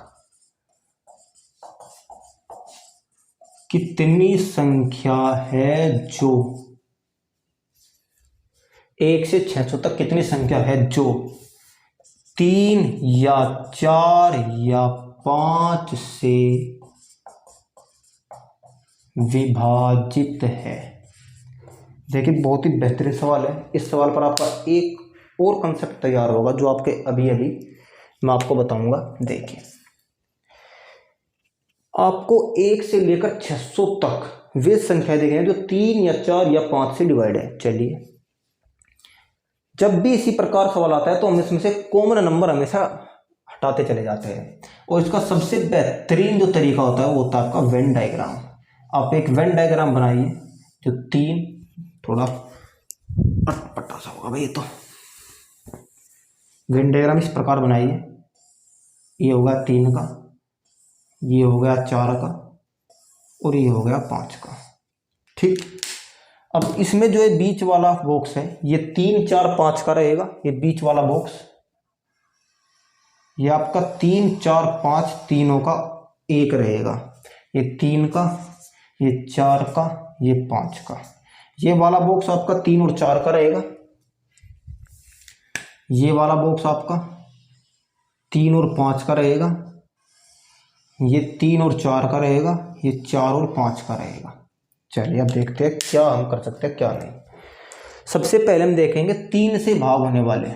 कितनी संख्या है जो, 1 से 600 तक कितनी संख्या है जो 3 या 4 या 5 से विभाजित है। देखिए बहुत ही बेहतरीन सवाल है। इस सवाल पर आपका एक और कंसेप्ट तैयार होगा जो आपके अभी अभी मैं आपको बताऊंगा। देखिए आपको 1 से लेकर 600 तक वे संख्या देखेंगे जो 3 या 4 या 5 से डिवाइड है। चलिए जब भी इसी प्रकार सवाल आता है तो हम इसमें से कॉमन नंबर हमेशा हटाते चले जाते हैं, और इसका सबसे बेहतरीन जो तरीका होता है वो होता है आपका वेन डायग्राम। आप एक वेन डायग्राम बनाइए जो 3, थोड़ा अटपटा सा होगा भाई, ये तो वेन डायग्राम इस प्रकार बनाइए, ये होगा 3 का, ये हो गया 4 का, और ये हो गया 5 का, ठीक। अब इसमें जो है बीच वाला बॉक्स है ये 3 4 5 का रहेगा, ये बीच वाला बॉक्स ये आपका 3 4 5 तीनों का एक रहेगा, ये 3 का, ये 4 का, ये 5 का। ये वाला बॉक्स आपका 3 और 4 का रहेगा, ये वाला बॉक्स आपका 3 और 5 का रहेगा, ये 3 और 4 का रहेगा, ये 4 और 5 का रहेगा। चलिए अब देखते हैं क्या हम कर सकते हैं क्या नहीं। सबसे पहले हम देखेंगे 3 से भाग होने वाले,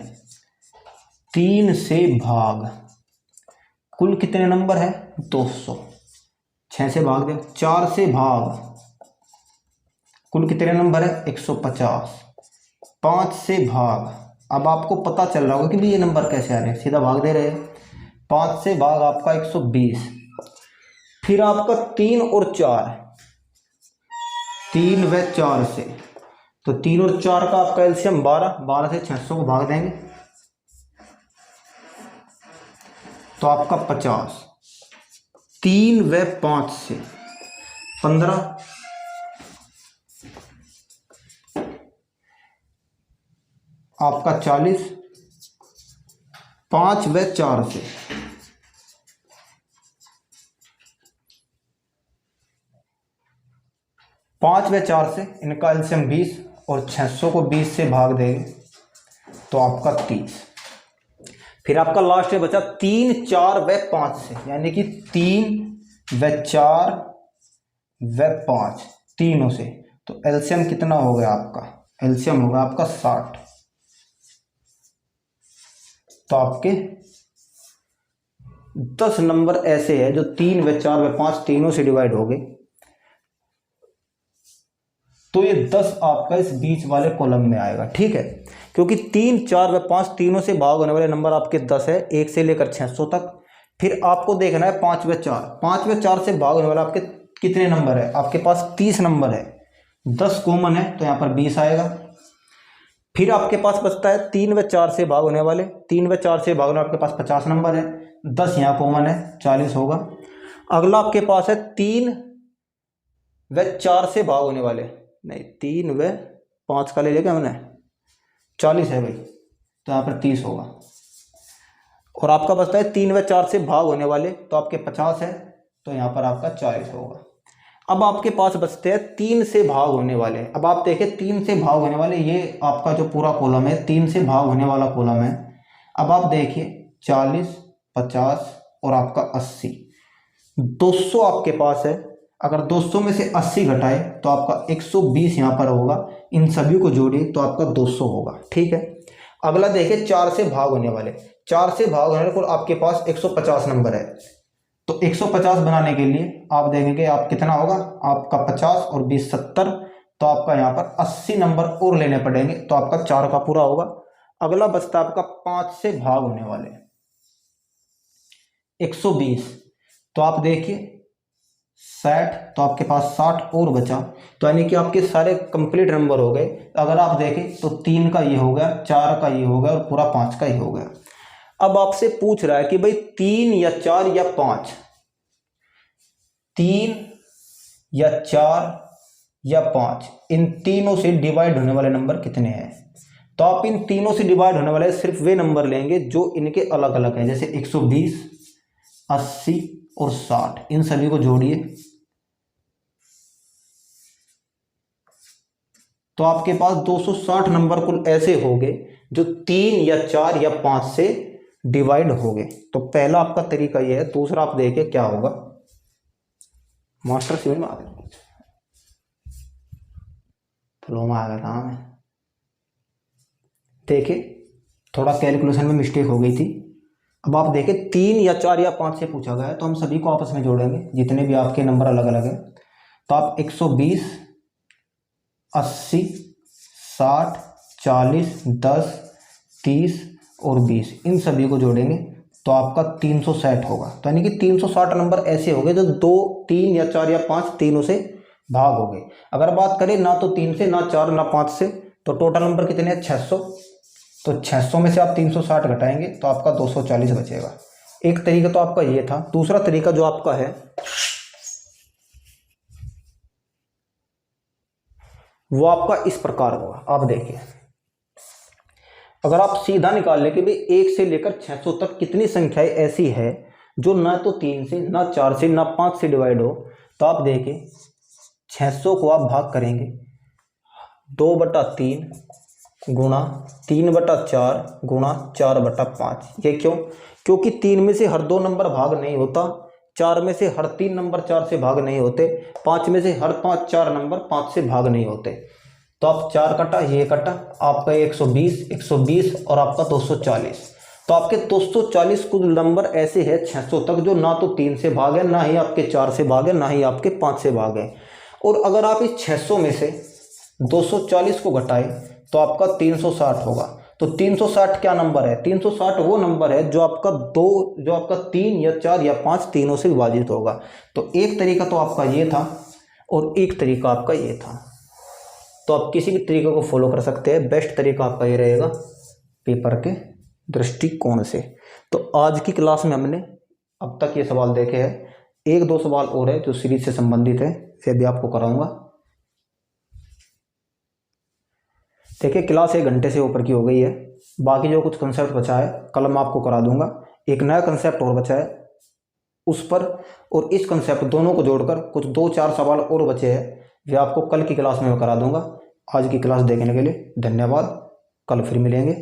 3 से भाग कुल कितने नंबर है 200, 6 से भाग दे। 4 से भाग कुल कितने नंबर है 150, 5 से भाग, अब आपको पता चल रहा होगा कि भाई ये नंबर कैसे आ रहे हैं, सीधा भाग दे रहे हैं। 5 से भाग आपका 120, फिर आपका 3 और 4, 3 व 4 से, तो 3 और 4 का आपका एलसीएम 12, 12 से 600 को भाग देंगे तो आपका 50, 3 व 5 से 15, आपका 40, 5 व 4 से 5 व 4 से इनका एलसीएम 20 और 600 को 20 से भाग देंगे तो आपका 30। फिर आपका लास्ट में बचा 3, 4 व 5 से, यानी कि 3 व 4 व 5 तीनों से, तो एलसीएम कितना हो गया आपका, एलसीएम होगा आपका 60। तो आपके 10 नंबर ऐसे है जो 3 व 4 व 5 तीनों से डिवाइड हो गए, तो ये 10 आपका इस बीच वाले कॉलम में आएगा। ठीक है, क्योंकि 3, 4 व 5 तीनों से भाग होने वाले नंबर आपके 10 है, 1 से लेकर 600 तक। फिर आपको देखना है 5 व 4, 5 व 4 से भाग होने वाले आपके कितने नंबर है, आपके पास 30 नंबर है, 10 कॉमन है तो यहाँ पर 20 आएगा। फिर आपके पास बचता है 3 व 4 से भाग होने वाले, 3 व 4 से भाग होने आपके पास 50 नंबर है, 10 यहाँ कॉमन है 40 होगा। अगला आपके पास है 3 व 4 से भाग होने वाले, नहीं 3 व 5 का ले लिया क्या मैंने, 40 है भाई, तो यहाँ पर 30 होगा। और आपका बचता है 3 व 4 से भाग होने वाले, तो आपके 50 है, तो यहाँ पर आपका 40 होगा। अब आपके पास बचते हैं 3 से भाग होने वाले। अब आप देखें 3 से भाग होने वाले, ये आपका जो पूरा कॉलम है 3 से भाग होने वाला कॉलम है। अब आप देखिए 40, 50 और आपका 80, 200 आपके पास है। अगर 200 में से 80 घटाए तो आपका 120 यहाँ पर होगा, इन सभी को जोड़िए तो आपका 200 होगा। ठीक है, अगला देखिए 4 से भाग होने वाले, 4 से भाग होने वाले को आपके पास 150 नंबर है, तो 150 बनाने के लिए आप देखेंगे आप कितना होगा, आपका 50 और 20 70, तो आपका यहाँ पर 80 नंबर और लेने पड़ेंगे, तो आपका 4 का पूरा होगा। अगला बचता आपका 5 से भाग होने वाले 120, तो आप देखिए 60, तो आपके पास 60 और बचा, तो यानी कि आपके सारे कंप्लीट नंबर हो गए। अगर आप देखें तो 3 का ये हो गया, 4 का ये हो गया और पूरा 5 का ये हो गया। अब आपसे पूछ रहा है कि भाई 3 या 4 या 5, 3 या 4 या 5 इन तीनों से डिवाइड होने वाले नंबर कितने हैं। तो आप इन तीनों से डिवाइड होने वाले सिर्फ वे नंबर लेंगे जो इनके अलग अलग हैं, जैसे 120, 80 और 60, इन सभी को जोड़िए तो आपके पास 260 नंबर कुल ऐसे हो गए जो 3 या 4 या 5 से डिवाइड हो गए। तो पहला आपका तरीका यह है। दूसरा आप देखिए क्या होगा, मास्टर समझ में आ गया, फ्लो में आ गया काम है। देखिए थोड़ा कैलकुलेशन में मिस्टेक हो गई थी। अब आप देखें 3 या 4 या 5 से पूछा गया है, तो हम सभी को आपस में जोड़ेंगे जितने भी आपके नंबर अलग अलग हैं। तो आप 120, 80, 60, 40, 10, 30 और 20 इन सभी को जोड़ेंगे तो आपका 360 होगा। तो यानी कि 360 नंबर ऐसे हो गए जो 2, 3 या 4 या 5 तीनों से भाग हो गए। अगर बात करें ना तो 3 से, ना 4, ना 5 से, तो टोटल नंबर कितने हैं 600। तो 600 में से आप 360 घटाएंगे तो आपका 240 बचेगा। एक तरीका तो आपका ये था। दूसरा तरीका जो आपका है वो आपका इस प्रकार होगा। आप देखिए अगर आप सीधा निकाल लें कि भाई 1 से लेकर 600 तक कितनी संख्याएं ऐसी है जो ना तो 3 से, ना 4 से, ना 5 से डिवाइड हो, तो आप देखिए 600 को आप भाग करेंगे 2/3 गुणा 3/4 गुणा 4/5। ये क्यों? क्योंकि 3 में से हर 2 नंबर भाग नहीं होता, 4 में से हर 3 नंबर 4 से भाग नहीं होते, 5 में से हर 4 नंबर 5 से भाग नहीं होते। तो आप 4 कटा, ये कटा, आपका 120 और आपका 240। तो आपके 240 कुल नंबर ऐसे है 600 तक जो ना तो 3 से भाग है, ना ही आपके 4 से भाग है, ना ही आपके 5 से भाग है। और अगर आप इस 600 में से 240 को घटाएं तो आपका 360 होगा। तो 360 क्या नंबर है? 360 वो नंबर है जो आपका 3 या 4 या 5 तीनों से विभाजित होगा। तो एक तरीका तो आपका ये था और एक तरीका आपका ये था। तो आप किसी भी तरीके को फॉलो कर सकते हैं, बेस्ट तरीका आपका ये रहेगा पेपर के दृष्टिकोण से। तो आज की क्लास में हमने अब तक ये सवाल देखे हैं, 1-2 सवाल और है जो सीरीज से संबंधित है, फिर भी आपको कराऊंगा। देखिए क्लास 1 घंटे से ऊपर की हो गई है, बाकी जो कुछ कंसेप्ट बचा है कल मैं आपको करा दूंगा। एक नया कंसेप्ट और बचा है उस पर, और इस कंसेप्ट दोनों को जोड़कर कुछ 2-4 सवाल और बचे हैं, वे आपको कल की क्लास में मैं करा दूंगा। आज की क्लास देखने के लिए धन्यवाद, कल फिर मिलेंगे।